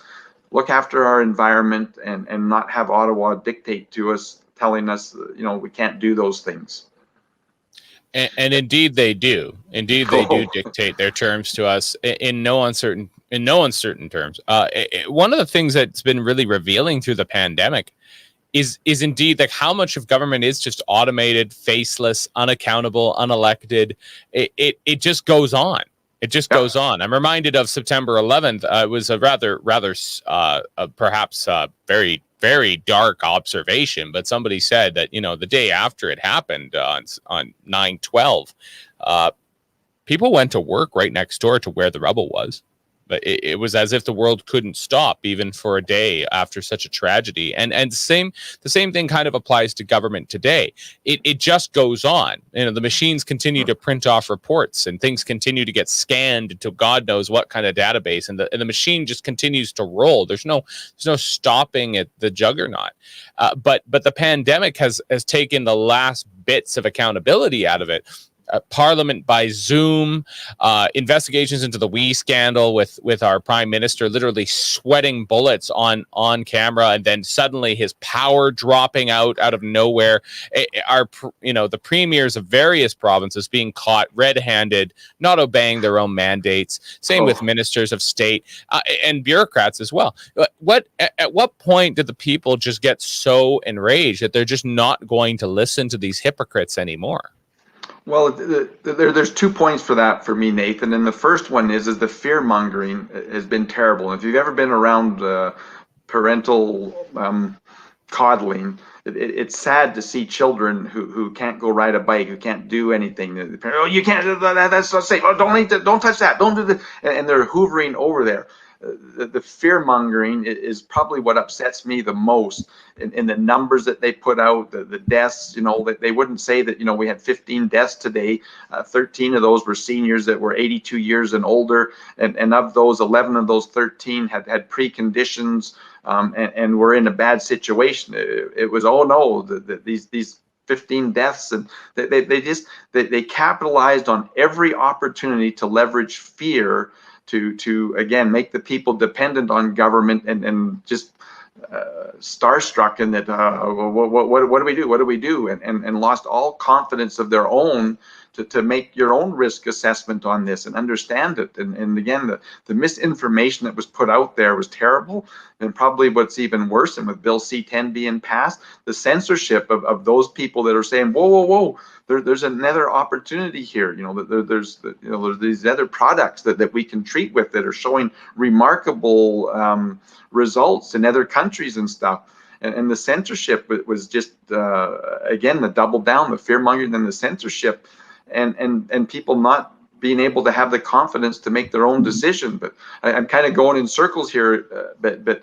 look after our environment, and not have Ottawa dictate to us, telling us, you know, we can't do those things. And indeed they do. Indeed they do dictate their terms to us in no uncertain terms. One of the things that's been really revealing through the pandemic is indeed like how much of government is just automated, faceless, unaccountable, unelected. It just goes on. It just goes on. I'm reminded of September 11th. It was a rather perhaps very, very dark observation, but somebody said that, you know, the day after it happened on 9/12, people went to work right next door to where the rebel was. But it was as if the world couldn't stop even for a day after such a tragedy. And the same thing kind of applies to government today. It just goes on. You know, the machines continue to print off reports and things continue to get scanned to God knows what kind of database, and the machine just continues to roll. There's no stopping at the juggernaut. But the pandemic has taken the last bits of accountability out of it. Parliament by Zoom, investigations into the WE scandal with our prime minister literally sweating bullets on camera, and then suddenly his power dropping out of nowhere. The premiers of various provinces being caught red-handed, not obeying their own mandates. Same with ministers of state and bureaucrats as well. At what point did the people just get so enraged that they're just not going to listen to these hypocrites anymore? Well, there's 2 points for that for me, Nathan. And the first one is the fear mongering has been terrible. If you've ever been around parental coddling, it's sad to see children who can't go ride a bike, who can't do anything. The parent, oh, you can't, that's not safe. Oh, don't touch that. Don't do that. And they're hoovering over there. The fear mongering is probably what upsets me the most in the numbers that they put out, the deaths. You know, that they wouldn't say that, you know, we had 15 deaths today. 13 of those were seniors that were 82 years and older. And of those, 11 of those 13 had preconditions and were in a bad situation. It was, oh no, these 15 deaths, and they capitalized on every opportunity to leverage fear to again make the people dependent on government and just starstruck in that what do we do and lost all confidence of their own to make your own risk assessment on this and understand it. And again, the misinformation that was put out there was terrible. And probably what's even worse, and with Bill C-10 being passed, the censorship of those people that are saying, whoa, there's another opportunity here. You know, there's these other products that we can treat with that are showing remarkable results in other countries and stuff. And the censorship was just, again, the double down, the fear mongering and the censorship. And people not being able to have the confidence to make their own decision. But I'm kind of going in circles here. But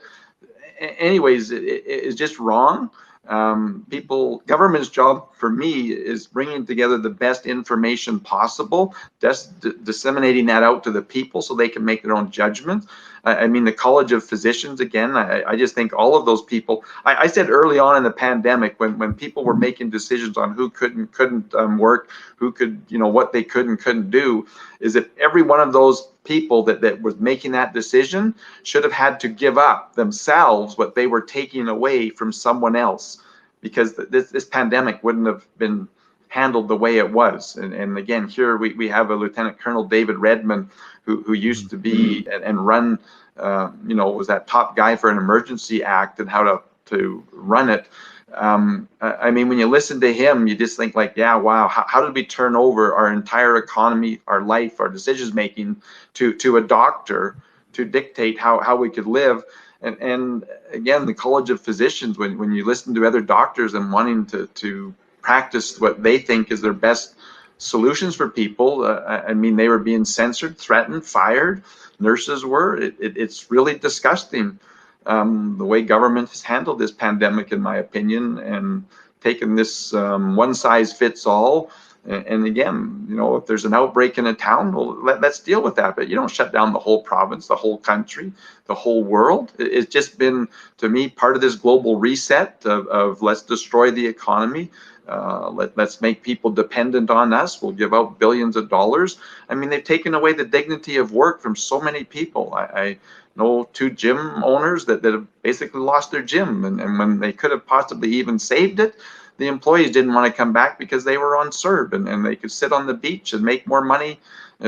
anyways, it's just wrong. Government's job for me is bringing together the best information possible, just disseminating that out to the people so they can make their own judgment. I mean, the College of Physicians, again, I just think all of those people, I said early on in the pandemic, when people were making decisions on who could and couldn't work, who could, what they could and couldn't do, is that every one of those people that was making that decision should have had to give up themselves what they were taking away from someone else, because this pandemic wouldn't have been handled the way it was. And again, here we have a Lieutenant Colonel David Redmond who used to be and run, was that top guy for an emergency act and how to run it. I mean, when you listen to him, you just think like, yeah, wow, how did we turn over our entire economy, our life, our decisions making to a doctor to dictate how we could live? And again, the College of Physicians, when you listen to other doctors and wanting to practice what they think is their best solutions for people, I mean, they were being censored, threatened, fired. Nurses were. It's really disgusting. The way government has handled this pandemic, in my opinion, and taken this one size fits all. And again, if there's an outbreak in a town, well, let's deal with that. But you don't shut down the whole province, the whole country, the whole world. It's just been, to me, part of this global reset of let's destroy the economy. Let's make people dependent on us. We'll give out billions of dollars. I mean, they've taken away the dignity of work from so many people. I know 2 gym owners that have basically lost their gym, and when they could have possibly even saved it, the employees didn't want to come back because they were on CERB and they could sit on the beach and make more money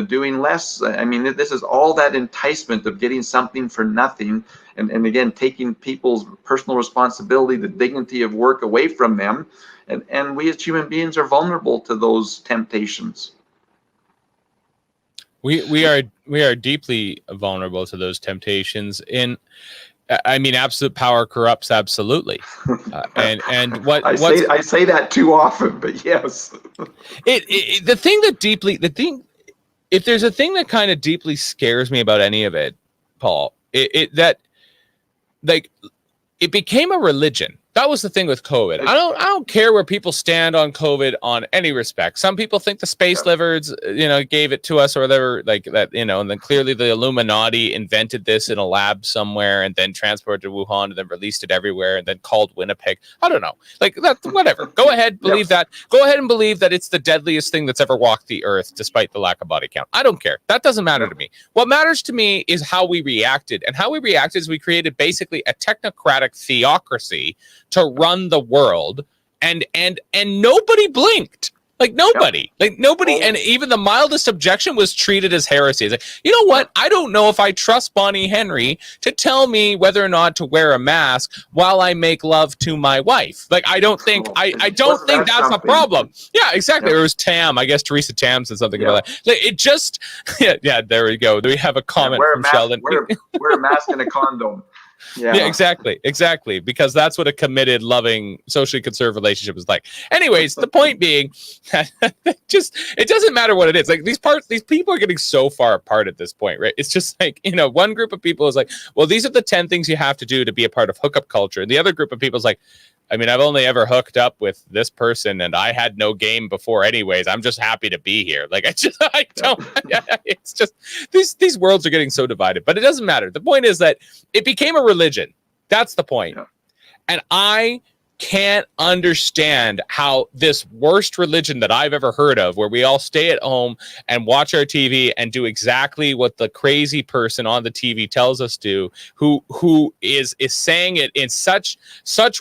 doing less. I mean, this is all that enticement of getting something for nothing, and again, taking people's personal responsibility, the dignity of work away from them. And we as human beings are vulnerable to those temptations. We are deeply vulnerable to those temptations. I mean, absolute power corrupts absolutely. And what I say that too often, but yes. If there's a thing that kind of deeply scares me about any of it, Paul, it became a religion. That was the thing with COVID. I don't care where people stand on COVID on any respect. Some people think the space lizards, gave it to us or whatever, like that, and then clearly the Illuminati invented this in a lab somewhere and then transported to Wuhan and then released it everywhere and then called Winnipeg. I don't know. Like that, whatever. Go ahead, believe that. Go ahead and believe that it's the deadliest thing that's ever walked the earth, despite the lack of body count. I don't care. That doesn't matter to me. What matters to me is how we reacted. And how we reacted is we created basically a technocratic theocracy to run the world, and nobody blinked. Like nobody, and even the mildest objection was treated as heresy. It's like, you know what? I don't know if I trust Bonnie Henry to tell me whether or not to wear a mask while I make love to my wife. Like, I don't think that's a problem. Yeah, exactly. It was Tam. I guess Teresa Tam said something about that. Like, it just, yeah. There we go. Do we have a comment from Sheldon? Wear a mask and a condom. Yeah, exactly. Because that's what a committed, loving, socially conserved relationship is like. Anyways, the point being, it doesn't matter what it is. Like these people are getting so far apart at this point, right? It's just like, one group of people is like, well, these are the 10 things you have to do to be a part of hookup culture. And the other group of people is like, I mean, I've only ever hooked up with this person and I had no game before anyways. I'm just happy to be here. Like, it's just, these worlds are getting so divided, but it doesn't matter. The point is that it became a religion. That's the point. Yeah. And I can't understand how this worst religion that I've ever heard of, where we all stay at home and watch our TV and do exactly what the crazy person on the TV tells us to, who is saying it in such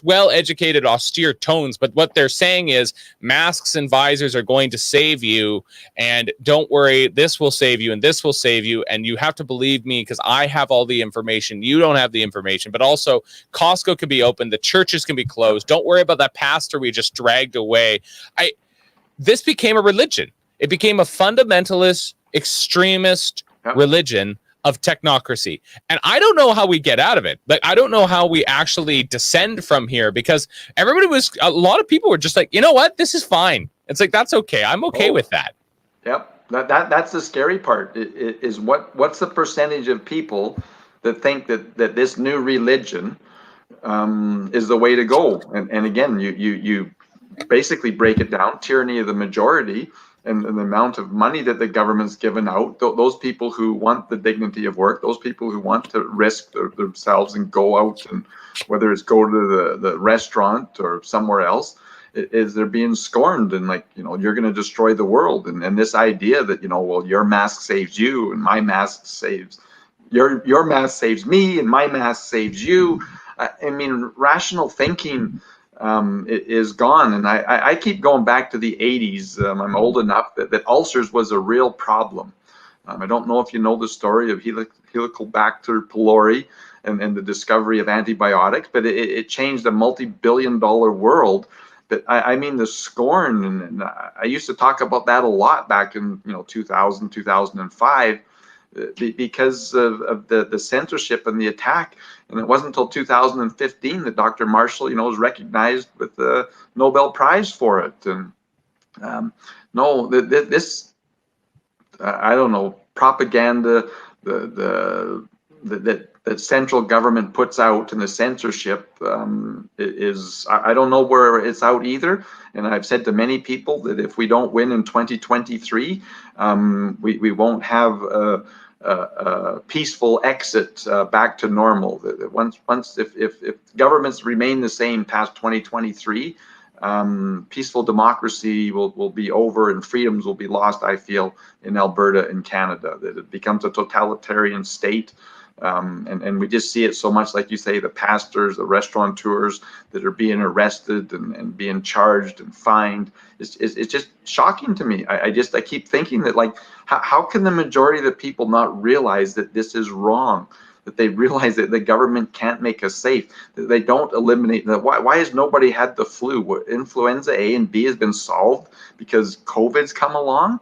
well-educated, austere tones, but what they're saying is masks and visors are going to save you, and don't worry, this will save you, and this will save you, and you have to believe me because I have all the information, you don't have the information, but also Costco can be open, the churches can be closed. Don't worry about that pastor we just dragged away. This became a religion. It became a fundamentalist, extremist religion of technocracy. And I don't know how we get out of it. Like, I don't know how we actually descend from here, because a lot of people were just like, you know what? This is fine. It's like, that's okay. I'm okay with that. Yep. That's the scary part is what's the percentage of people that think that this new religion is the way to go. And again, you basically break it down, tyranny of the majority. and the amount of money that the government's given out, those people who want the dignity of work, those people who want to risk themselves and go out, and whether it's go to the restaurant or somewhere else, is they're being scorned, and like, you're going to destroy the world. And this idea that, well, your mask saves you and my mask saves your mask saves me and my mask saves you. I mean, rational thinking is gone. And I keep going back to the 80s. I'm old enough that ulcers was a real problem. I don't know if you know the story of Helicobacter pylori and the discovery of antibiotics, but it changed a multi-billion-dollar world. But I mean, the scorn, and I used to talk about that a lot back in 2000, 2005, because of the censorship and the attack. And it wasn't until 2015 that Dr. Marshall, was recognized with the Nobel Prize for it. And this I don't know, propaganda that central government puts out, and the censorship is, I don't know where it's out either. And I've said to many people that if we don't win in 2023, we won't have a peaceful exit back to normal. If governments remain the same past 2023, peaceful democracy will be over and freedoms will be lost, I feel, in Alberta and Canada, that it becomes a totalitarian state. And we just see it so much, like you say, the pastors, the restaurateurs that are being arrested and being charged and fined. It's just shocking to me. I keep thinking that, like, how can the majority of the people not realize that this is wrong? That they realize that the government can't make us safe, that they don't eliminate that. Why has nobody had the flu? Influenza A and B has been solved because COVID's come along.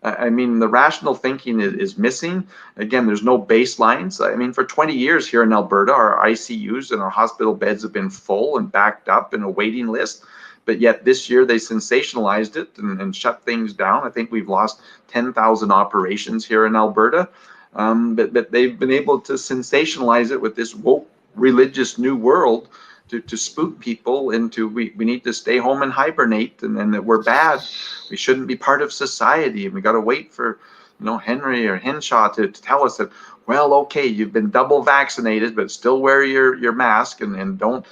I mean, the rational thinking is missing. Again, there's no baselines. I mean, for 20 years here in Alberta, our ICUs and our hospital beds have been full and backed up in a waiting list. But yet this year they sensationalized it and shut things down. I think we've lost 10,000 operations here in Alberta. But they've been able to sensationalize it with this woke religious new world to spook people into we need to stay home and hibernate, and that we're bad. We shouldn't be part of society, and we got to wait for Henry or Henshaw to tell us that, well, okay, you've been double vaccinated, but still wear your mask and don't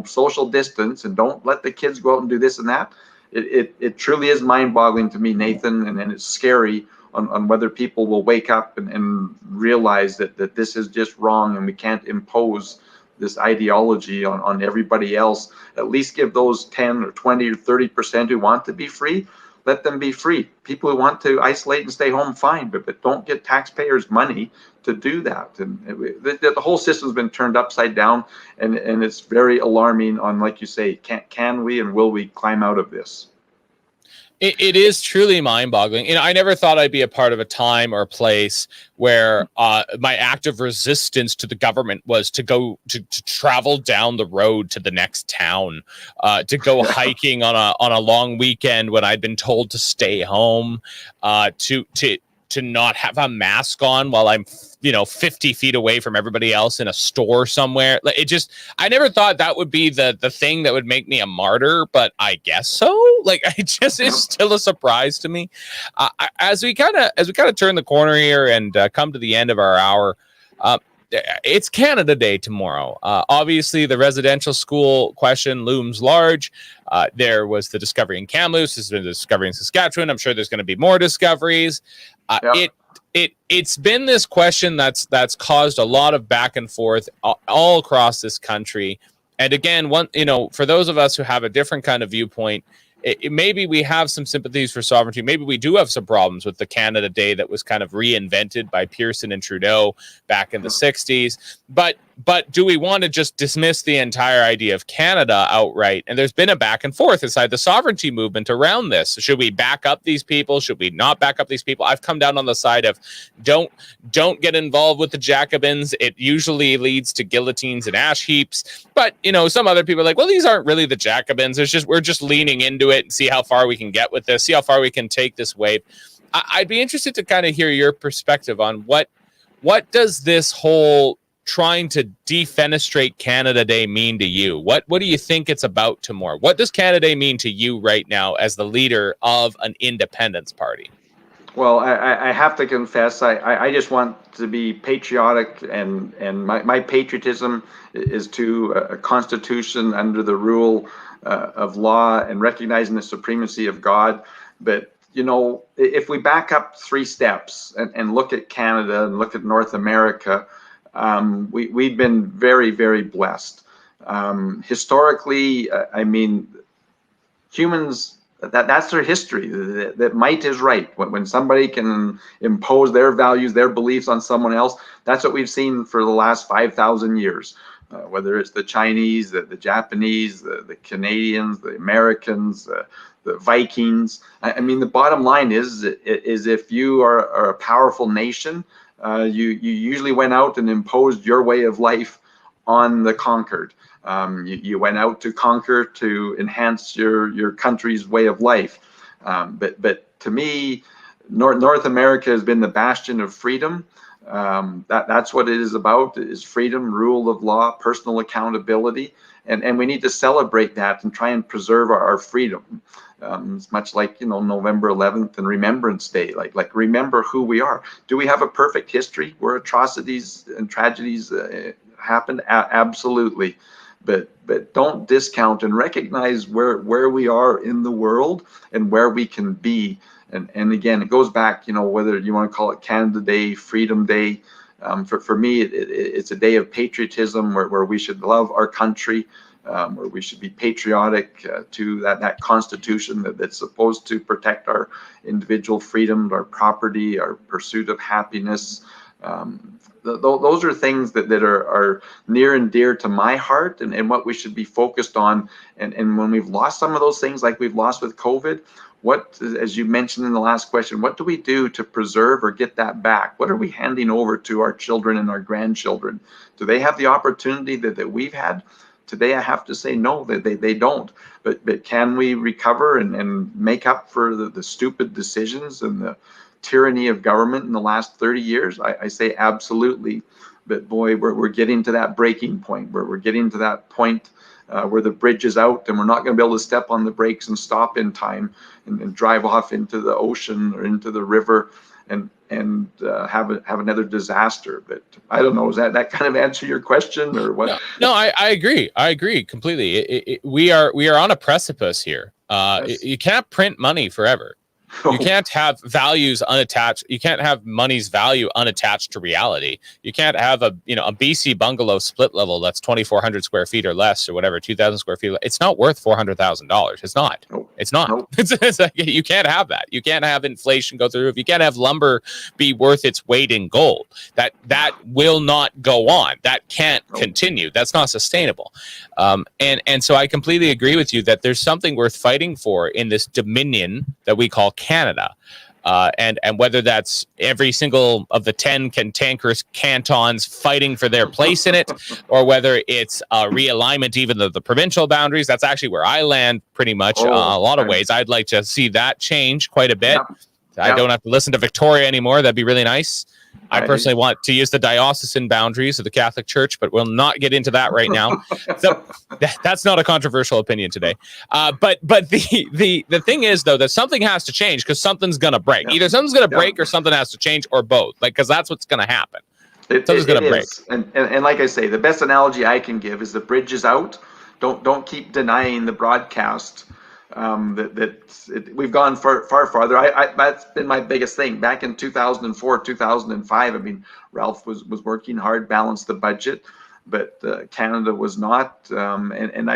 social distance, and don't let the kids go out and do this and that. It truly is mind-boggling to me, Nathan, and it's scary on whether people will wake up and realize that this is just wrong, and we can't impose this ideology on everybody else. At least give those 10 or 20 or 30% who want to be free, let them be free. People who want to isolate and stay home, fine, but don't get taxpayers' money to do that. And the whole system's been turned upside down, and it's very alarming on, like you say, can we and will we climb out of this? It is truly mind-boggling. I never thought I'd be a part of a time or a place where my act of resistance to the government was to go to travel down the road to the next town, to go hiking on a long weekend when I'd been told to stay home, to not have a mask on while I'm 50 feet away from everybody else in a store somewhere. I never thought that would be the thing that would make me a martyr, but I guess so. It's still a surprise to me. As we kind of turn the corner here and come to the end of our hour, it's Canada Day tomorrow. Obviously, the residential school question looms large. There was the discovery in Kamloops. There's been a discovery in Saskatchewan. I'm sure there's going to be more discoveries. Yep. It's been this question that's caused a lot of back and forth all across this country. And again, for those of us who have a different kind of viewpoint, maybe we have some sympathies for sovereignty. Maybe we do have some problems with the Canada Day that was kind of reinvented by Pearson and Trudeau back in the 60s. But do we want to just dismiss the entire idea of Canada outright? And there's been a back and forth inside the sovereignty movement around this. Should we back up these people? Should we not back up these people? I've come down on the side of don't get involved with the Jacobins. It usually leads to guillotines and ash heaps. But, some other people are like, well, these aren't really the Jacobins. We're just leaning into it and see how far we can get with this, see how far we can take this wave. I'd be interested to kind of hear your perspective on what does this whole trying to defenestrate Canada Day mean to you? What do you think it's about tomorrow? What does Canada Day mean to you right now as the leader of an independence party? Well, I have to confess, I just want to be patriotic, and my patriotism is to a constitution under the rule of law and recognizing the supremacy of God. But, you know, if we back up 3 steps and look at Canada and look at North America, we've been very, very blessed. Historically, I mean, humans, that's their history, that might is right. When somebody can impose their values, their beliefs on someone else, that's what we've seen for the last 5,000 years. Whether it's the Chinese, the Japanese, the Canadians, the Americans, the Vikings. I mean, the bottom line is if you are a powerful nation, you usually went out and imposed your way of life on the conquered. You went out to conquer, to enhance your country's way of life. But to me, North America has been the bastion of freedom. That's what it is about, is freedom, rule of law, personal accountability. And we need to celebrate that and try and preserve our freedom. It's much like, you know, November 11th and Remembrance Day, like remember who we are. Do we have a perfect history where atrocities and tragedies happened? Absolutely. But don't discount and recognize where we are in the world and where we can be. And again, it goes back, you know, whether you want to call it Canada Day, Freedom Day. For me, it's a day of patriotism where we should love our country, where we should be patriotic to that Constitution that's supposed to protect our individual freedom, our property, our pursuit of happiness. Those are things that are near and dear to my heart, and what we should be focused on. And when we've lost some of those things, like we've lost with COVID, what, as you mentioned in the last question, what do we do to preserve or get that back? What are we handing over to our children and our grandchildren? Do they have the opportunity that we've had? Today, I have to say no, they don't. But can we recover and make up for the stupid decisions and the tyranny of government in the last 30 years? I say absolutely. But boy, we're getting to that breaking point where we're getting to that point where the bridge is out and we're not going to be able to step on the brakes and stop in time and drive off into the ocean or into the river and have another disaster. But I don't know, is that kind of answer your question or what? No, I agree. I agree completely. We are on a precipice here. Yes. You can't print money forever. You can't have values unattached. You can't have money's value unattached to reality. You can't have a BC bungalow split level that's 2,400 square feet or less or whatever, 2,000 square feet. It's not worth $400,000. It's not. Nope. It's not. Nope. It's like, you can't have that. You can't have inflation go through. If you can't have lumber be worth its weight in gold, that will not go on. That can't continue. That's not sustainable. And so I completely agree with you that there's something worth fighting for in this dominion that we call Canada, and whether that's every single of the 10 cantankerous cantons fighting for their place in it, or whether it's a realignment even of the provincial boundaries. That's actually where I land pretty much a lot of ways. I'd like to see that change quite a bit. I don't have to listen to Victoria anymore. That'd be really nice. I personally want to use the diocesan boundaries of the Catholic Church, but we'll not get into that right now. So that's not a controversial opinion today. But the thing is, though, that something has to change because something's going to break. Either something's going to break or something has to change, or both. Because that's what's going to happen. Something's going to break. And like I say, the best analogy I can give is the bridge is out. Don't keep denying the broadcast. We've gone far farther. That's been my biggest thing. Back in 2004, 2005, I mean, Ralph was working hard, balanced the budget, but Canada was not. And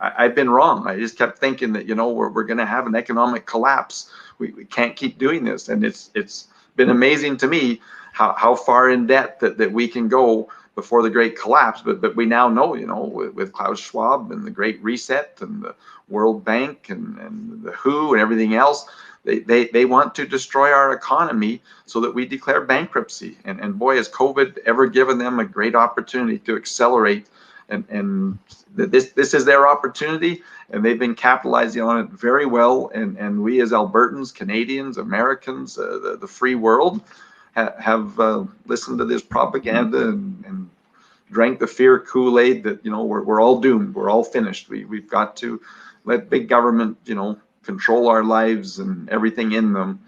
I've been wrong. I just kept thinking that, we're going to have an economic collapse. We can't keep doing this. And it's been amazing to me how far in debt that we can go before the great collapse. But we now know, with Klaus Schwab and the Great Reset and the World Bank and the WHO and everything else, they want to destroy our economy so that we declare bankruptcy. And boy, has COVID ever given them a great opportunity to accelerate. And this is their opportunity, and they've been capitalizing on it very well. And we as Albertans, Canadians, Americans, the free world have listened to this propaganda and drank the fear Kool-Aid that, we're all doomed, we're all finished. We've got to let big government, control our lives and everything in them,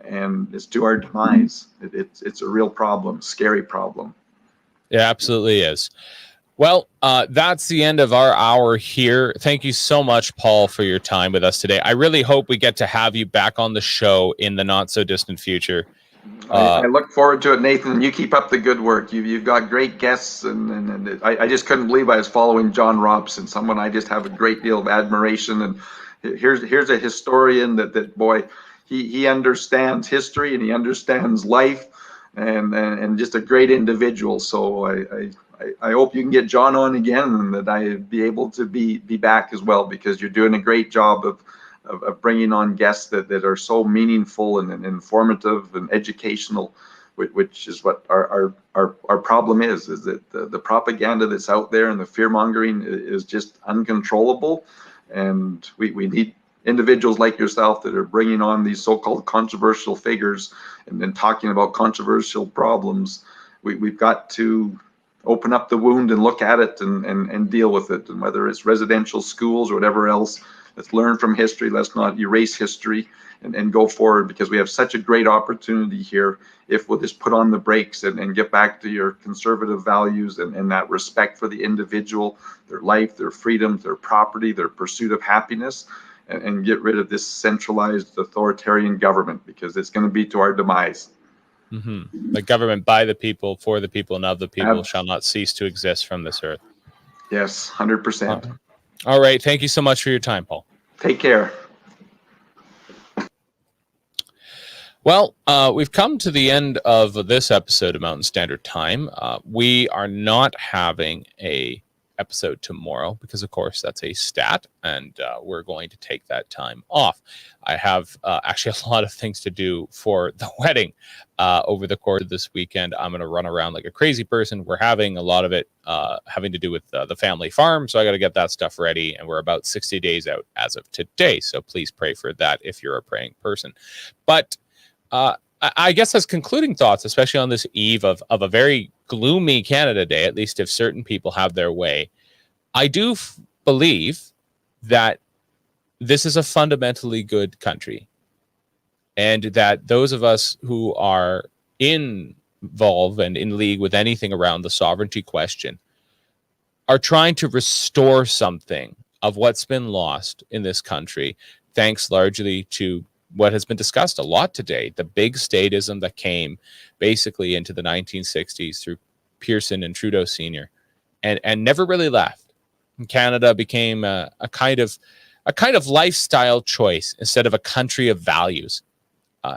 and it's to our demise. It's a real problem, scary problem. It absolutely is. Well, that's the end of our hour here. Thank you so much, Paul, for your time with us today. I really hope we get to have you back on the show in the not so distant future. I look forward to it, Nathan. You keep up the good work. You've got great guests, and I just couldn't believe I was following John Robson, someone I just have a great deal of admiration. And here's a historian that boy, he understands history and he understands life, and just a great individual. So I hope you can get John on again, and that I be able to be back as well, because you're doing a great job of bringing on guests that are so meaningful and informative and educational, which is what our problem is that the propaganda that's out there and the fear mongering is just uncontrollable, and we need individuals like yourself that are bringing on these so-called controversial figures and then talking about controversial problems. We've got to open up the wound and look at it and deal with it, and whether it's residential schools or whatever else. Let's learn from history. Let's not erase history and go forward, because we have such a great opportunity here if we'll just put on the brakes and get back to your conservative values and that respect for the individual, their life, their freedom, their property, their pursuit of happiness, and get rid of this centralized authoritarian government, because it's going to be to our demise. Mm-hmm. The government by the people, for the people, and of the people shall not cease to exist from this earth. Yes, 100%. All right. Thank you so much for your time, Paul. Take care. Well, we've come to the end of this episode of Mountain Standard Time. We are not having a episode tomorrow because, of course, that's a stat, and we're going to take that time off. I have actually a lot of things to do for the wedding over the course of this weekend. I'm going to run around like a crazy person. We're having a lot of it having to do with the family farm, so I got to get that stuff ready, and we're about 60 days out as of today, so please pray for that if you're a praying person. But I guess as concluding thoughts, especially on this eve of a very gloomy Canada Day, at least if certain people have their way, I do believe that this is a fundamentally good country, and that those of us who are involved and in league with anything around the sovereignty question are trying to restore something of what's been lost in this country, thanks largely to what has been discussed a lot today, the big statism that came basically into the 1960s through Pearson and Trudeau Sr. and never really left. And Canada became a kind of lifestyle choice instead of a country of values.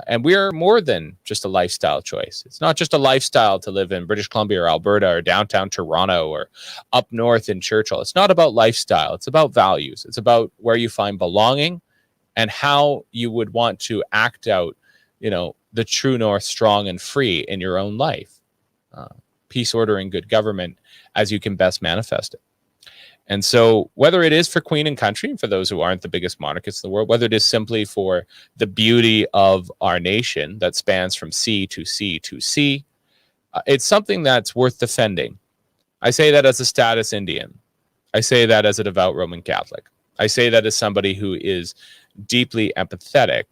And we are more than just a lifestyle choice. It's not just a lifestyle to live in British Columbia or Alberta or downtown Toronto or up north in Churchill. It's not about lifestyle. It's about values. It's about where you find belonging and how you would want to act out, the true north, strong and free in your own life. Peace, order, and good government as you can best manifest it. And so whether it is for Queen and Country, for those who aren't the biggest monarchists in the world, whether it is simply for the beauty of our nation that spans from sea to sea to sea, it's something that's worth defending. I say that as a status Indian. I say that as a devout Roman Catholic. I say that as somebody who is deeply empathetic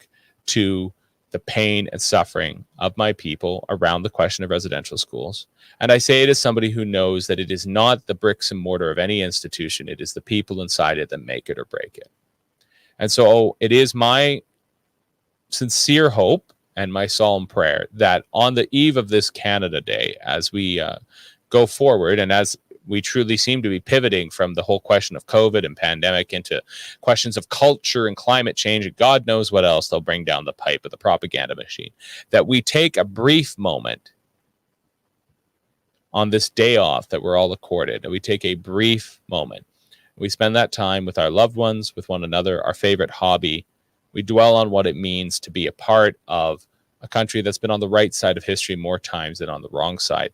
to the pain and suffering of my people around the question of residential schools. And I say it as somebody who knows that it is not the bricks and mortar of any institution. It is the people inside it that make it or break it. And so it is my sincere hope and my solemn prayer that on the eve of this Canada Day, as we go forward and as we truly seem to be pivoting from the whole question of COVID and pandemic into questions of culture and climate change, and God knows what else they'll bring down the pipe of the propaganda machine, that we take a brief moment on this day off that we're all accorded, and we take a brief moment. We spend that time with our loved ones, with one another, our favorite hobby. We dwell on what it means to be a part of a country that's been on the right side of history more times than on the wrong side,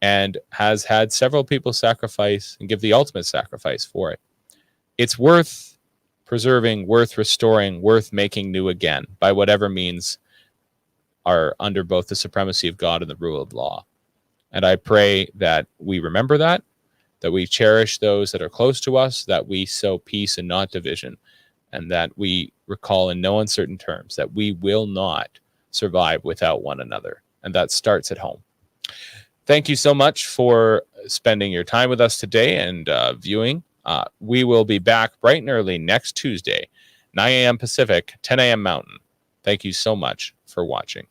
and has had several people sacrifice and give the ultimate sacrifice for it. It's worth preserving, worth restoring, worth making new again by whatever means are under both the supremacy of God and the rule of law. And I pray that we remember that we cherish those that are close to us, that we sow peace and not division, and that we recall in no uncertain terms that we will not survive without one another. And that starts at home. Thank you so much for spending your time with us today and viewing. We will be back bright and early next Tuesday, 9 a.m. Pacific, 10 a.m. Mountain. Thank you so much for watching.